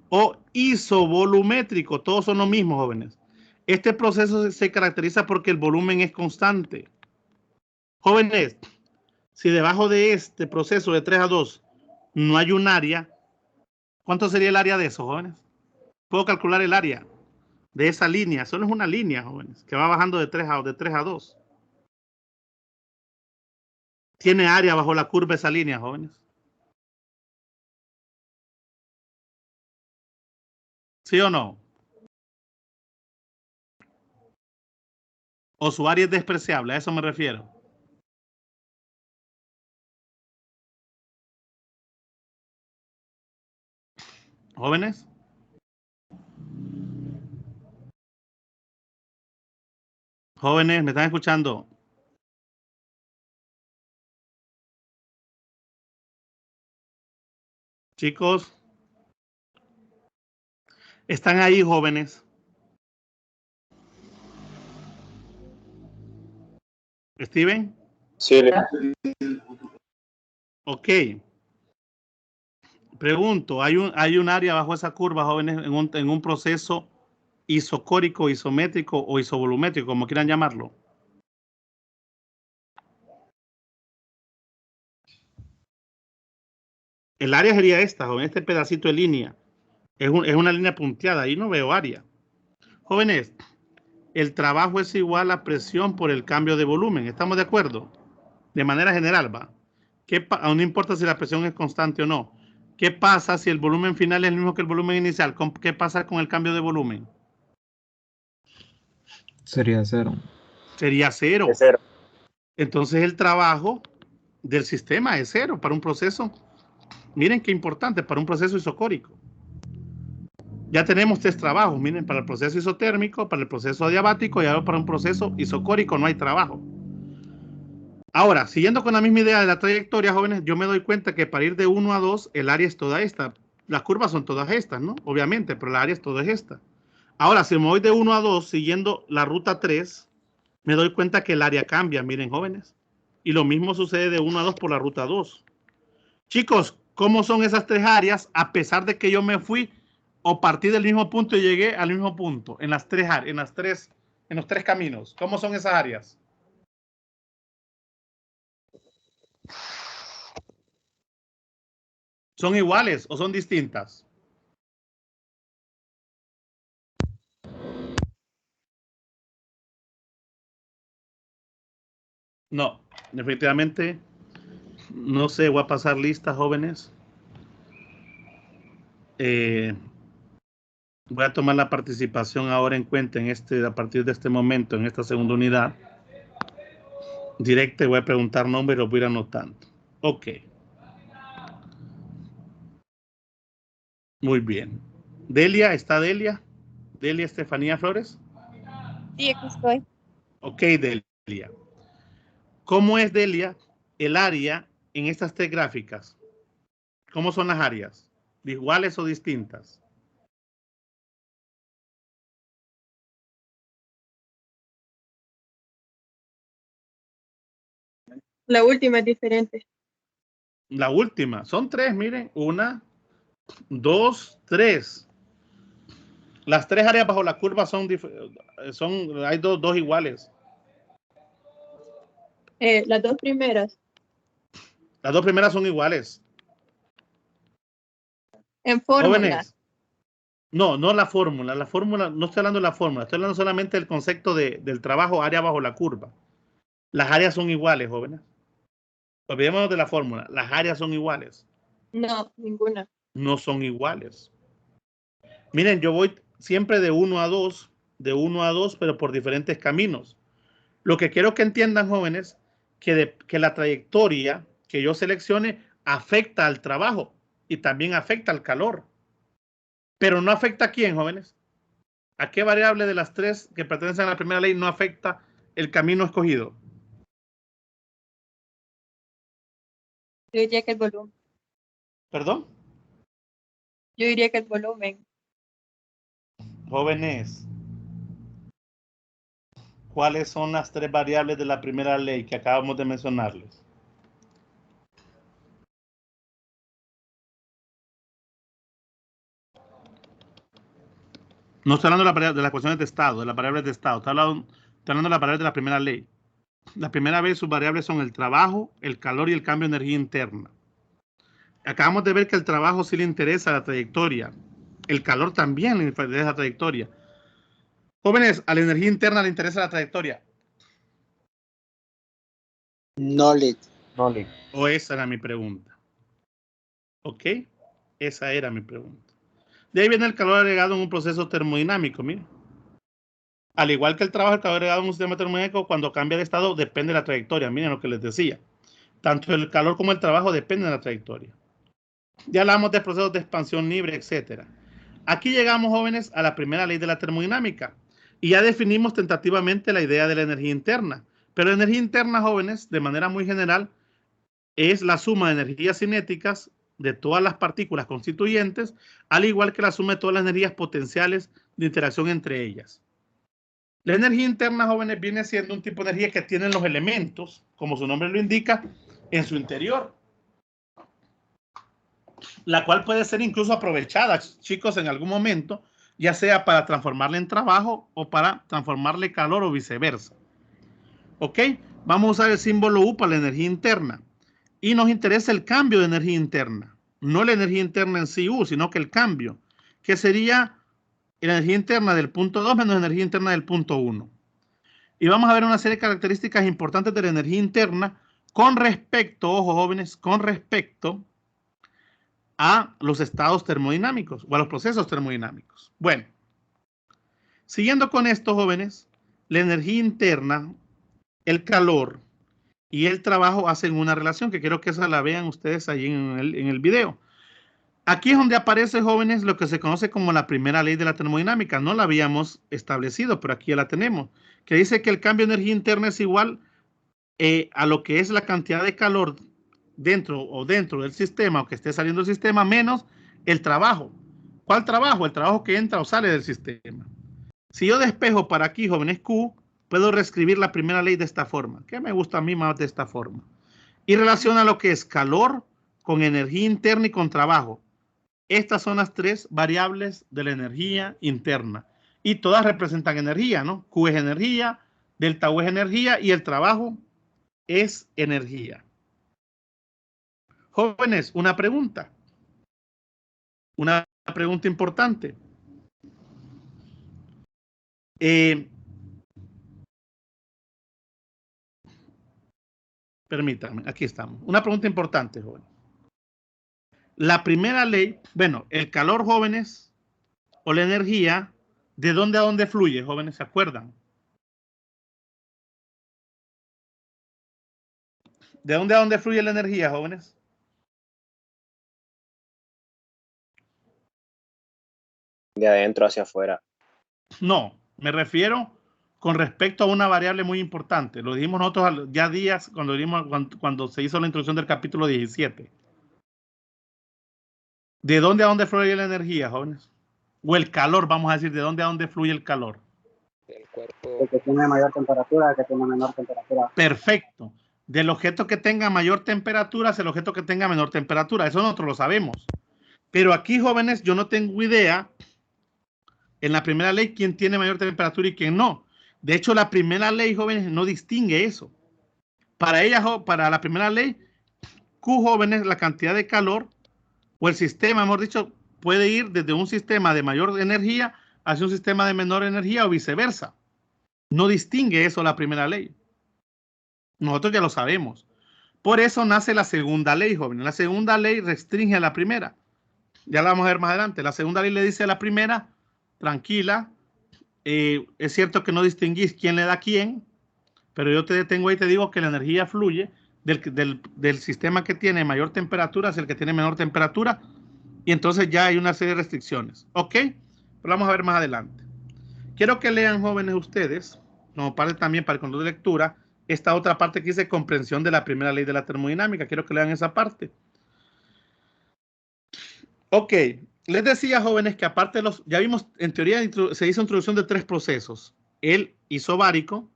o isovolumétrico. Todos son lo mismo, jóvenes. Este proceso se caracteriza porque el volumen es constante. Jóvenes, si debajo de este proceso de 3 a 2 no hay un área, ¿cuánto sería el área de eso, jóvenes? Puedo calcular el área de esa línea. Solo es una línea, jóvenes, que va bajando de 3 a 2. ¿Tiene área bajo la curva esa línea, jóvenes? ¿Sí o no? ¿O su área es despreciable? A eso me refiero. ¿Jóvenes? Jóvenes, ¿me están escuchando? Chicos, ¿están ahí, jóvenes? ¿Steven? Sí, Ok. Pregunto, ¿hay un área bajo esa curva, jóvenes, en un proceso isocórico, isométrico o isovolumétrico, como quieran llamarlo? El área sería esta, joven, este pedacito de línea. Es una línea punteada, ahí no veo área. Jóvenes, el trabajo es igual a presión por el cambio de volumen. ¿Estamos de acuerdo? De manera general, va. No importa si la presión es constante o no. ¿Qué pasa si el volumen final es el mismo que el volumen inicial? ¿Qué pasa con el cambio de volumen? Sería 0. Sería 0. de cero. Entonces el trabajo del sistema es 0 para un proceso. Miren qué importante para un proceso isocórico. Ya tenemos 3 trabajos, miren, para el proceso isotérmico, para el proceso adiabático y ahora para un proceso isocórico no hay trabajo. Ahora, siguiendo con la misma idea de la trayectoria, jóvenes, yo me doy cuenta que para ir de 1 a 2, el área es toda esta. Las curvas son todas estas, ¿no? Obviamente, pero el área es toda esta. Ahora, si me voy de 1 a 2, siguiendo la ruta 3, me doy cuenta que el área cambia, miren, jóvenes. Y lo mismo sucede de 1 a 2 por la ruta 2. Chicos, ¿cómo son esas 3 áreas a pesar de que yo me fui o partí del mismo punto y llegué al mismo punto en los 3 caminos? ¿Cómo son esas áreas? ¿Son iguales o son distintas? No, definitivamente no sé, voy a pasar lista, jóvenes. Voy a tomar la participación ahora en cuenta a partir de este momento, en esta segunda unidad. Directa, voy a preguntar nombre y lo voy a ir anotando. Ok. Muy bien. Delia, ¿está Delia? Delia Estefanía Flores. Sí, aquí estoy. Ok, Delia. ¿Cómo es, Delia, el área en estas 3 gráficas? ¿Cómo son las áreas? ¿Iguales o distintas? La última es diferente. La última. Son 3, miren. 1, 2, 3. Las 3 áreas bajo la curva hay dos iguales. Las 2 primeras. Las 2 primeras son iguales. En fórmula. Jóvenes. No la fórmula. La fórmula, no estoy hablando de la fórmula. Estoy hablando solamente del concepto del trabajo área bajo la curva. Las áreas son iguales, jóvenes. Olvidémonos de la fórmula. Las áreas son iguales. No, ninguna. No son iguales. Miren, yo voy siempre de 1 a 2, pero por diferentes caminos. Lo que quiero que entiendan, jóvenes, que la trayectoria que yo seleccione afecta al trabajo y también afecta al calor. Pero no afecta a quién, jóvenes. ¿A qué variable de las tres que pertenecen a la primera ley no afecta el camino escogido? Yo diría que el volumen. ¿Perdón? Yo diría que el volumen. Jóvenes, ¿cuáles son las tres variables de la primera ley que acabamos de mencionarles? No estoy hablando de las cuestiones de estado, de las variables de estado. Estoy hablando de las variables de la primera ley. La primera vez sus variables son el trabajo, el calor y el cambio de energía interna. Acabamos de ver que el trabajo sí le interesa la trayectoria. El calor también le interesa la trayectoria. Jóvenes, a la energía interna le interesa la trayectoria. Knowledge. O esa era mi pregunta. ¿Ok? Esa era mi pregunta. De ahí viene el calor agregado en un proceso termodinámico, miren. Al igual que el trabajo, el calor agregado en un sistema termodinámico, cuando cambia de estado, depende de la trayectoria. Miren lo que les decía. Tanto el calor como el trabajo dependen de la trayectoria. Ya hablamos de procesos de expansión libre, etc. Aquí llegamos, jóvenes, a la primera ley de la termodinámica. Y ya definimos tentativamente la idea de la energía interna. Pero la energía interna, jóvenes, de manera muy general, es la suma de energías cinéticas de todas las partículas constituyentes, al igual que la suma de todas las energías potenciales de interacción entre ellas. La energía interna, jóvenes, viene siendo un tipo de energía que tienen los elementos, como su nombre lo indica, en su interior, la cual puede ser incluso aprovechada, chicos, en algún momento, ya sea para transformarla en trabajo o para transformarle calor o viceversa. ¿Ok? Vamos a usar el símbolo U para la energía interna. Y nos interesa el cambio de energía interna. No la energía interna en sí U, sino que el cambio, que sería la energía interna del punto 2 menos la energía interna del punto 1. Y vamos a ver una serie de características importantes de la energía interna con respecto, ojo jóvenes, con respecto a los estados termodinámicos o a los procesos termodinámicos. Bueno, siguiendo con esto, jóvenes, la energía interna, el calor y el trabajo hacen una relación que quiero que esa la vean ustedes ahí en el video. Aquí es donde aparece, jóvenes, lo que se conoce como la primera ley de la termodinámica. No la habíamos establecido, pero aquí ya la tenemos, que dice que el cambio de energía interna es igual a lo que es la cantidad de calor dentro del sistema o que esté saliendo del sistema menos el trabajo. ¿Cuál trabajo? El trabajo que entra o sale del sistema. Si yo despejo para aquí, jóvenes, Q, puedo reescribir la primera ley de esta forma, que me gusta a mí más de esta forma. Y relaciona lo que es calor con energía interna y con trabajo. Estas son las tres variables de la energía interna. Y todas representan energía, ¿no? Q es energía, delta U es energía y el trabajo es energía. Jóvenes, una pregunta. Una pregunta importante. Permítanme, aquí estamos. Una pregunta importante, jóvenes. La primera ley, bueno, el calor, jóvenes, o la energía, ¿de dónde a dónde fluye, jóvenes? ¿Se acuerdan? ¿De dónde a dónde fluye la energía, jóvenes? De adentro hacia afuera. No, me refiero con respecto a una variable muy importante. Lo dijimos nosotros ya días cuando se hizo la introducción del capítulo 17. ¿De dónde a dónde fluye la energía, jóvenes? O el calor, vamos a decir, ¿de dónde a dónde fluye el calor? El cuerpo. El que tiene mayor temperatura, el que tiene menor temperatura. Perfecto. Del objeto que tenga mayor temperatura hacia el objeto que tenga menor temperatura. Eso nosotros lo sabemos. Pero aquí, jóvenes, yo no tengo idea en la primera ley quién tiene mayor temperatura y quién no. De hecho, la primera ley, jóvenes, no distingue eso. Para la primera ley, Q, jóvenes, la cantidad de calor o el sistema, hemos dicho, puede ir desde un sistema de mayor energía hacia un sistema de menor energía o viceversa. No distingue eso la primera ley. Nosotros ya lo sabemos. Por eso nace la segunda ley, jóvenes. La segunda ley restringe a la primera. Ya la vamos a ver más adelante. La segunda ley le dice a la primera, tranquila, es cierto que no distinguís quién le da a quién, pero yo te detengo ahí y te digo que la energía fluye del sistema que tiene mayor temperatura hacia el que tiene menor temperatura, y entonces ya hay una serie de restricciones. ¿Ok? Pero vamos a ver más adelante. Quiero que lean, jóvenes, ustedes, como parte también para el control de lectura, esta otra parte que dice comprensión de la primera ley de la termodinámica. Quiero que lean esa parte. Ok, les decía, jóvenes, que aparte de los, ya vimos, en teoría se hizo introducción de 3 procesos: el isobárico,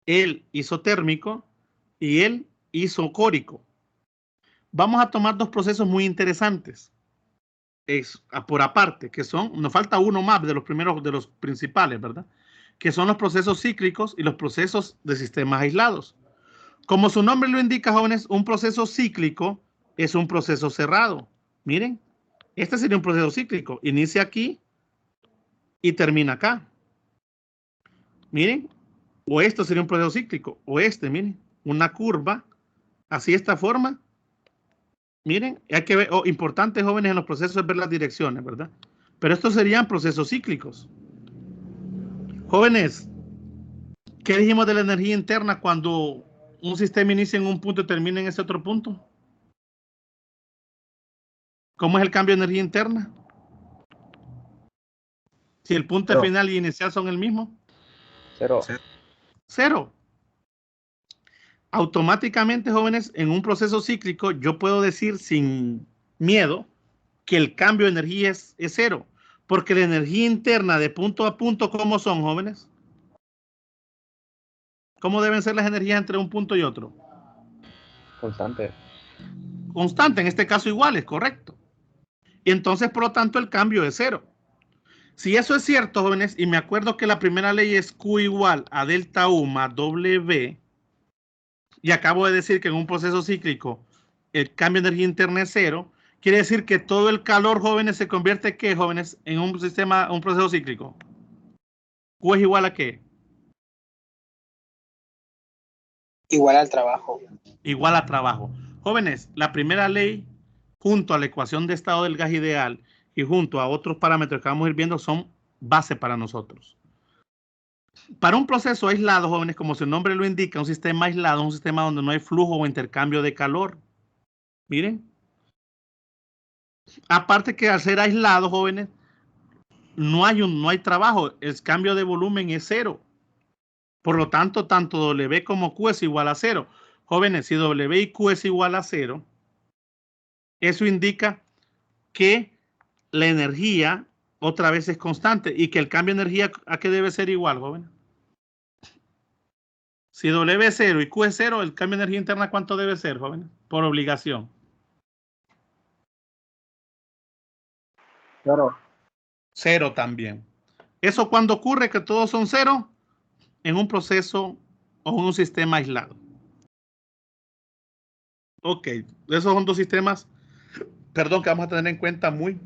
el isotérmico y el isocórico. Vamos a tomar 2 procesos muy interesantes, por aparte, que son, nos falta uno más de los primeros, de los principales, ¿verdad? Que son los procesos cíclicos y los procesos de sistemas aislados. Como su nombre lo indica, jóvenes, un proceso cíclico es un proceso cerrado. Miren, este sería un proceso cíclico. Inicia aquí y termina acá. Miren, o esto sería un proceso cíclico, o este, miren, una curva, así esta forma. Miren, hay que ver, importante, jóvenes, en los procesos es ver las direcciones, ¿verdad? Pero estos serían procesos cíclicos. Jóvenes, ¿qué dijimos de la energía interna cuando un sistema inicia en un punto y termina en ese otro punto? ¿Cómo es el cambio de energía interna? Si el punto final y inicial son el mismo. Cero. Automáticamente, jóvenes, en un proceso cíclico, yo puedo decir sin miedo que el cambio de energía es cero. Porque la energía interna de punto a punto, ¿cómo son, jóvenes? ¿Cómo deben ser las energías entre un punto y otro? Constante. Constante, en este caso iguales, correcto. Y entonces, por lo tanto, el cambio es cero. Si eso es cierto, jóvenes, y me acuerdo que la primera ley es Q igual a delta U más W, y acabo de decir que en un proceso cíclico el cambio de energía interna es cero, quiere decir que todo el calor, jóvenes, se convierte, ¿qué, jóvenes? En un sistema, un proceso cíclico. ¿Q es igual a qué? Igual al trabajo. Igual a trabajo. Jóvenes, la primera ley, junto a la ecuación de estado del gas ideal y junto a otros parámetros que vamos a ir viendo, son base para nosotros. Para un proceso aislado, jóvenes, como su nombre lo indica, un sistema aislado, un sistema donde no hay flujo o intercambio de calor. Miren. Aparte que al ser aislado, jóvenes, no hay trabajo. El cambio de volumen es cero. Por lo tanto, tanto W como Q es igual a cero. Jóvenes, si W y Q es igual a cero, eso indica que la energía otra vez es constante y que el cambio de energía, ¿a qué debe ser igual, jóvenes? Si W es 0 y Q es 0, el cambio de energía interna, ¿cuánto debe ser, jóvenes? Por obligación. 0. 0 también. ¿Eso cuando ocurre que todos son 0? En un proceso o en un sistema aislado. Ok, esos son 2 sistemas, perdón, que vamos a tener en cuenta muy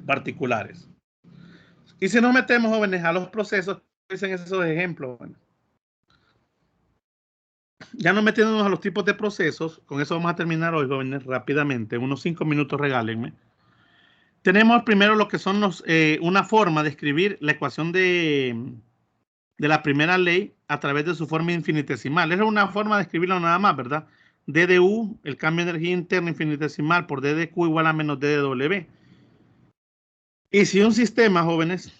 particulares. Y si nos metemos, jóvenes, a los procesos, dicen esos ejemplos, bueno, ya no metiéndonos a los tipos de procesos, con eso vamos a terminar hoy, jóvenes, rápidamente, unos 5 minutos regálenme. Tenemos primero lo que son una forma de escribir la ecuación de la primera ley a través de su forma infinitesimal. Es una forma de escribirlo nada más, ¿verdad? D de U, el cambio de energía interna infinitesimal por D de Q igual a menos D de W. Y si un sistema, jóvenes,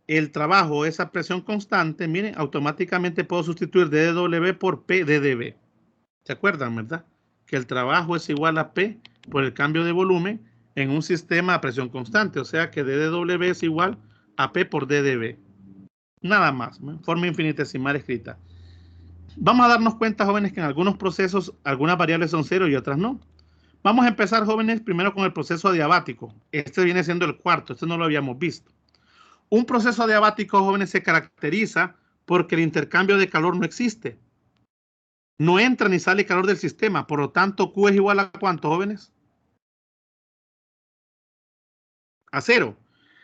el trabajo es a presión constante, miren, automáticamente puedo sustituir D de W por P de dB. ¿Se acuerdan, verdad? Que el trabajo es igual a P por el cambio de volumen en un sistema a presión constante. O sea que D de W es igual a P por D dB. Nada más, ¿no? Forma infinitesimal escrita. Vamos a darnos cuenta, jóvenes, que en algunos procesos algunas variables son 0 y otras no. Vamos a empezar, jóvenes, primero con el proceso adiabático. Este viene siendo el cuarto, este no lo habíamos visto. Un proceso adiabático, jóvenes, se caracteriza porque el intercambio de calor no existe. No entra ni sale calor del sistema, por lo tanto, Q es igual a ¿cuánto, jóvenes? A 0.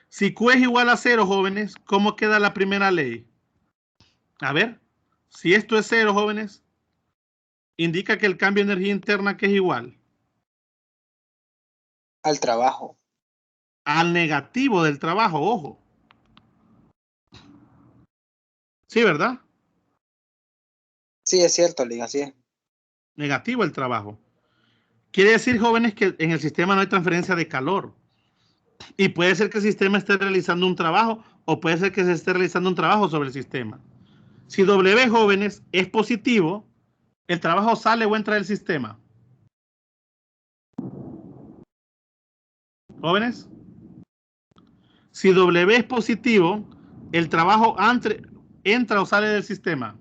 Si Q es igual a 0, jóvenes, ¿cómo queda la primera ley? A ver, si esto es 0, jóvenes, indica que el cambio de energía interna, ¿qué es igual? Al trabajo. Al negativo del trabajo, ojo. Sí, ¿verdad? Sí, es cierto, Liga, sí. Negativo el trabajo. Quiere decir, jóvenes, que en el sistema no hay transferencia de calor. Y puede ser que el sistema esté realizando un trabajo o puede ser que se esté realizando un trabajo sobre el sistema. Si W, jóvenes, es positivo, el trabajo sale o entra del sistema. Jóvenes, si W es positivo, el trabajo entra o sale del sistema.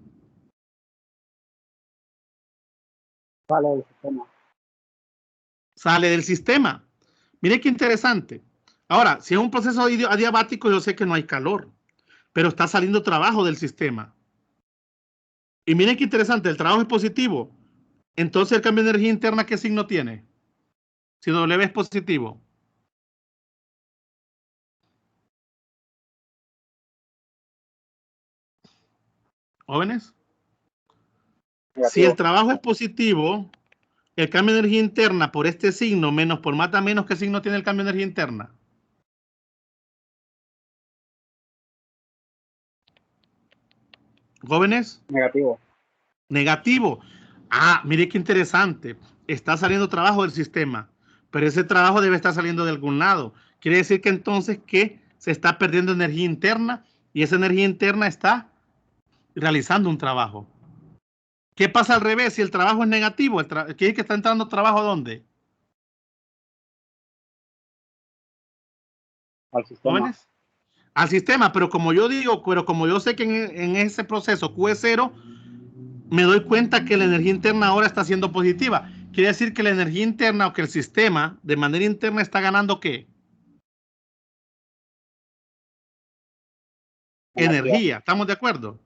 Sale del sistema. Sale del sistema. Mire qué interesante. Ahora, si es un proceso adiabático, yo sé que no hay calor, pero está saliendo trabajo del sistema. Y miren qué interesante, el trabajo es positivo. Entonces el cambio de energía interna, ¿qué signo tiene? Si W es positivo. Jóvenes. Negativo. Si el trabajo es positivo, el cambio de energía interna por este signo menos por mata menos, ¿qué signo tiene el cambio de energía interna? Jóvenes. Negativo. Negativo. Ah, mire qué interesante. Está saliendo trabajo del sistema, pero ese trabajo debe estar saliendo de algún lado. Quiere decir que entonces que se está perdiendo energía interna y esa energía interna está realizando un trabajo. ¿Qué pasa al revés si el trabajo es negativo? ¿Quiere decir que está entrando trabajo dónde? Al sistema. ¿Jóvenes? Al sistema, pero como yo digo, pero como yo sé que en ese proceso Q es 0, me doy cuenta que la energía interna ahora está siendo positiva. Quiere decir que la energía interna o que el sistema de manera interna está ganando ¿qué? Energía. ¿Estamos de acuerdo?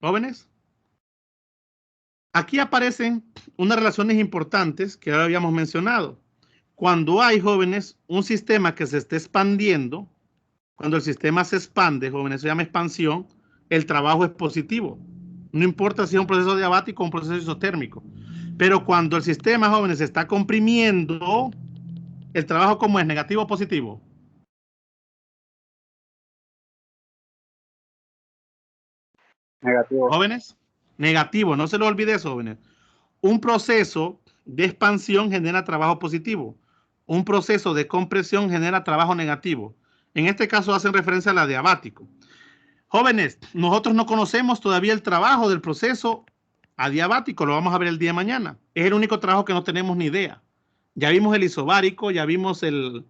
Jóvenes. Aquí aparecen unas relaciones importantes que ahora habíamos mencionado. Cuando hay, jóvenes, un sistema que se esté expandiendo, cuando el sistema se expande, jóvenes, se llama expansión, el trabajo es positivo. No importa si es un proceso diabático o un proceso isotérmico. Pero cuando el sistema, jóvenes, se está comprimiendo, el trabajo ¿cómo es? ¿Negativo o positivo? Negativo. Jóvenes, negativo. No se lo olvide eso, jóvenes. Un proceso de expansión genera trabajo positivo. Un proceso de compresión genera trabajo negativo. En este caso hacen referencia a la diabático. Jóvenes, nosotros no conocemos todavía el trabajo del proceso adiabático, lo vamos a ver el día de mañana. Es el único trabajo que no tenemos ni idea. Ya vimos el isobárico, ya vimos el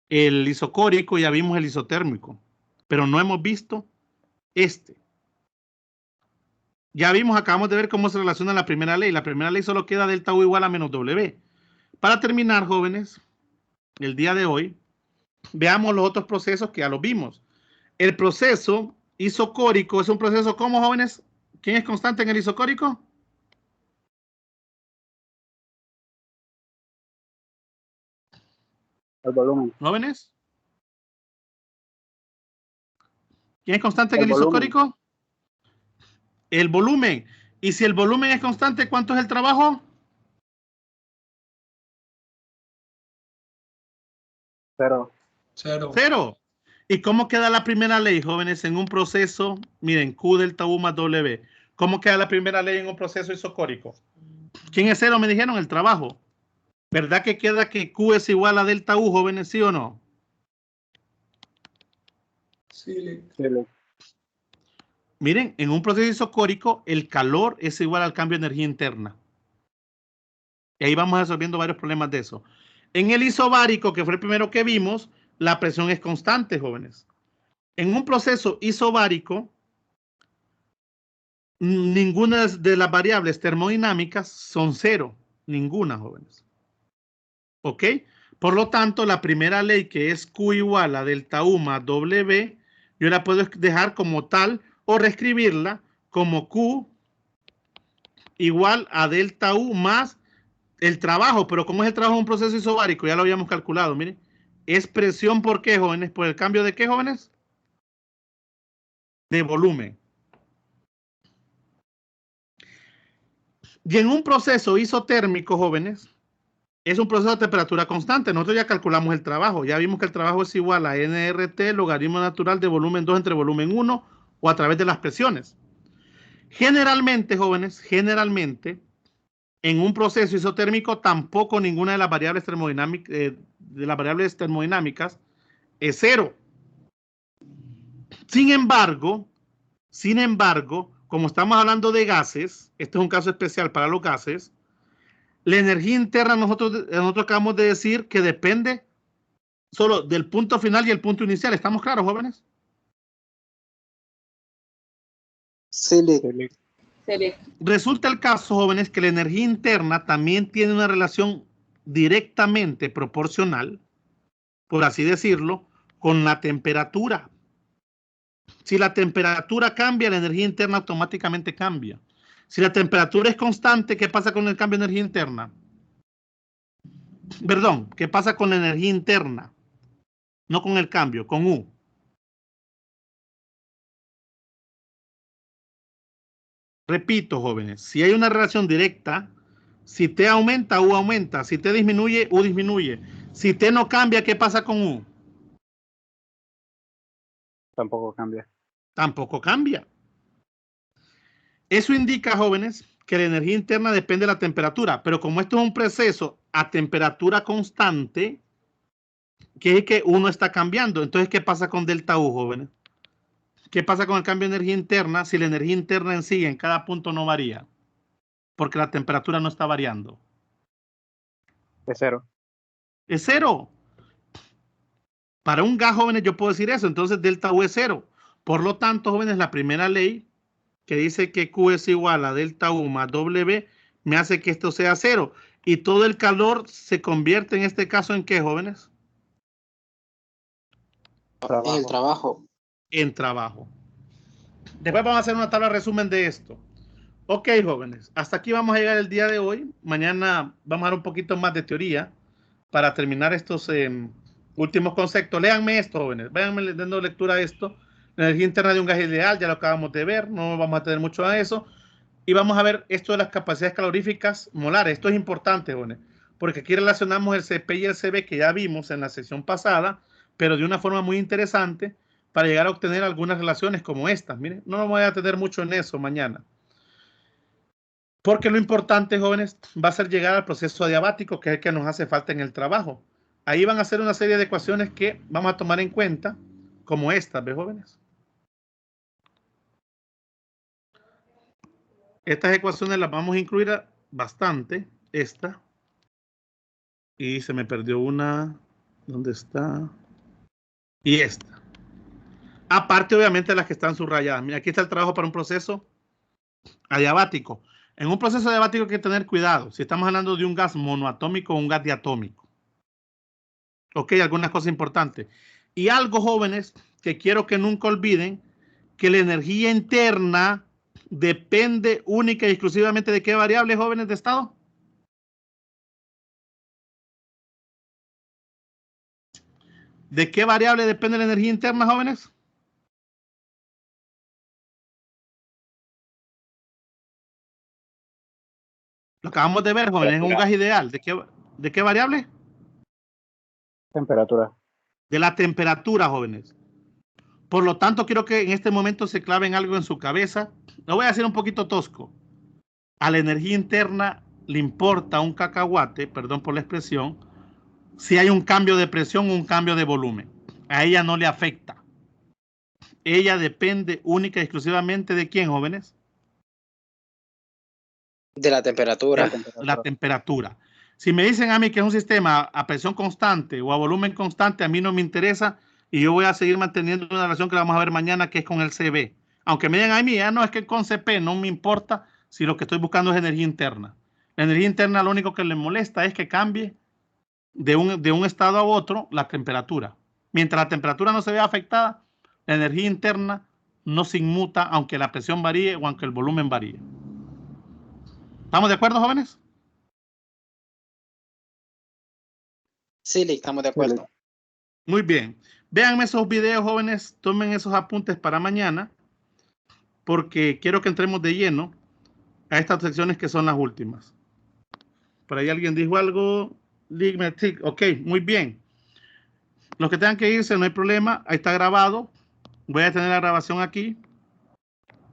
isocórico, ya vimos el isotérmico, pero no hemos visto este. Ya vimos, acabamos de ver cómo se relaciona la primera ley. La primera ley solo queda delta U igual a menos W. Para terminar, jóvenes, el día de hoy, veamos los otros procesos que ya los vimos. El proceso isocórico es un proceso, ¿cómo, jóvenes? ¿Quién es constante en el isocórico? El volumen. ¿Jóvenes? ¿Quién es constante en El el volumen. isocórico? El volumen. Y si el volumen es constante, ¿cuánto es el trabajo? 0. 0. 0. ¿Y cómo queda la primera ley, jóvenes, en un proceso? Miren, Q delta U más W. ¿Cómo queda la primera ley en un proceso isocórico? ¿Quién es 0? Me dijeron el trabajo. ¿Verdad que queda que Q es igual a delta U, jóvenes, sí o no? Sí. Miren, en un proceso isocórico, el calor es igual al cambio de energía interna. Y ahí vamos resolviendo varios problemas de eso. En el isobárico, que fue el primero que vimos, la presión es constante, jóvenes. En un proceso isobárico, ninguna de las variables termodinámicas son 0. Ninguna, jóvenes. ¿Ok? Por lo tanto, la primera ley, que es Q igual a delta U más W, yo la puedo dejar como tal o reescribirla como Q igual a delta U más el trabajo. Pero ¿cómo es el trabajo en un proceso isobárico? Ya lo habíamos calculado, miren. Es presión, ¿por qué, jóvenes? ¿Por el cambio de qué, jóvenes? De volumen. Y en un proceso isotérmico, jóvenes, es un proceso de temperatura constante. Nosotros ya calculamos el trabajo. Ya vimos que el trabajo es igual a nRT, logaritmo natural de volumen 2 entre volumen 1 o a través de las presiones. Generalmente, jóvenes, generalmente, en un proceso isotérmico tampoco ninguna de las variables termodinámicas es cero. Sin embargo, como estamos hablando de gases, este es un caso especial para los gases, la energía interna nosotros acabamos de decir que depende solo del punto final y el punto inicial. ¿Estamos claros, jóvenes? Sí, Lick. Resulta el caso, jóvenes, que la energía interna también tiene una relación directamente proporcional, por así decirlo, con la temperatura. Si la temperatura cambia, la energía interna automáticamente cambia. Si la temperatura es constante, ¿qué pasa con el cambio de energía interna? Perdón, ¿qué pasa con la energía interna? No con el cambio, con U. Repito, jóvenes, si hay una relación directa, si T aumenta, U aumenta. Si T disminuye, U disminuye. Si T no cambia, ¿qué pasa con U? Tampoco cambia. Tampoco cambia. Eso indica, jóvenes, que la energía interna depende de la temperatura, pero como esto es un proceso a temperatura constante, que es que uno está cambiando. Entonces, ¿qué pasa con delta U, jóvenes? ¿Qué pasa con el cambio de energía interna si la energía interna en sí en cada punto no varía? Porque la temperatura no está variando. Es cero. Es cero. Para un gas, jóvenes, yo puedo decir eso. Entonces, delta U es cero. Por lo tanto, jóvenes, la primera ley que dice que Q es igual a delta U más W me hace que esto sea cero. Y todo el calor se convierte en este caso ¿en qué, jóvenes? En el trabajo. En trabajo. Después vamos a hacer una tabla de resumen de esto. Ok, jóvenes, hasta aquí vamos a llegar el día de hoy. Mañana vamos a dar un poquito más de teoría para terminar estos últimos conceptos. Léanme esto, jóvenes. Váyanme dando lectura a esto. La energía interna de un gas ideal, ya lo acabamos de ver. No vamos a tener mucho a eso. Y vamos a ver esto de las capacidades caloríficas molares. Esto es importante, jóvenes, porque aquí relacionamos el CP y el CB que ya vimos en la sesión pasada, pero de una forma muy interesante para llegar a obtener algunas relaciones como estas. Miren, no me voy a tener mucho en eso mañana. Porque lo importante, jóvenes, va a ser llegar al proceso adiabático, que es el que nos hace falta en el trabajo. Ahí van a ser una serie de ecuaciones que vamos a tomar en cuenta, como estas, ¿ves, jóvenes? Estas ecuaciones las vamos a incluir bastante. Esta. Y se me perdió una. ¿Dónde está? Y esta. Aparte, obviamente, de las que están subrayadas. Mira, aquí está el trabajo para un proceso adiabático. En un proceso adiabático hay que tener cuidado. Si estamos hablando de un gas monoatómico o un gas diatómico. Ok, algunas cosas importantes. Y algo, jóvenes, que quiero que nunca olviden, que la energía interna depende única y exclusivamente de qué variable, jóvenes de estado. ¿De qué variable depende la energía interna, jóvenes? Lo acabamos de ver, jóvenes, es un gas ideal. ¿De qué variable? Temperatura. De la temperatura, jóvenes. Por lo tanto, quiero que en este momento se claven algo en su cabeza. Lo voy a hacer un poquito tosco. A la energía interna le importa un cacahuate, perdón por la expresión, si hay un cambio de presión o un cambio de volumen. A ella no le afecta. Ella depende única y exclusivamente de quién, jóvenes. De la temperatura. La temperatura. Si me dicen a mí que es un sistema a presión constante o a volumen constante, a mí no me interesa y yo voy a seguir manteniendo una relación que vamos a ver mañana, que es con el CB. Aunque me digan a mí, no, es que con CP no me importa si lo que estoy buscando es energía interna. La energía interna lo único que le molesta es que cambie de un estado a otro la temperatura. Mientras la temperatura no se vea afectada, la energía interna no se inmuta aunque la presión varíe o aunque el volumen varíe. ¿Estamos de acuerdo, jóvenes? Sí, estamos de acuerdo. Muy bien. Véanme esos videos, jóvenes. Tomen esos apuntes para mañana, porque quiero que entremos de lleno a estas secciones que son las últimas. Por ahí alguien dijo algo. Ok, muy bien. Los que tengan que irse, no hay problema. Ahí está grabado. Voy a tener la grabación aquí.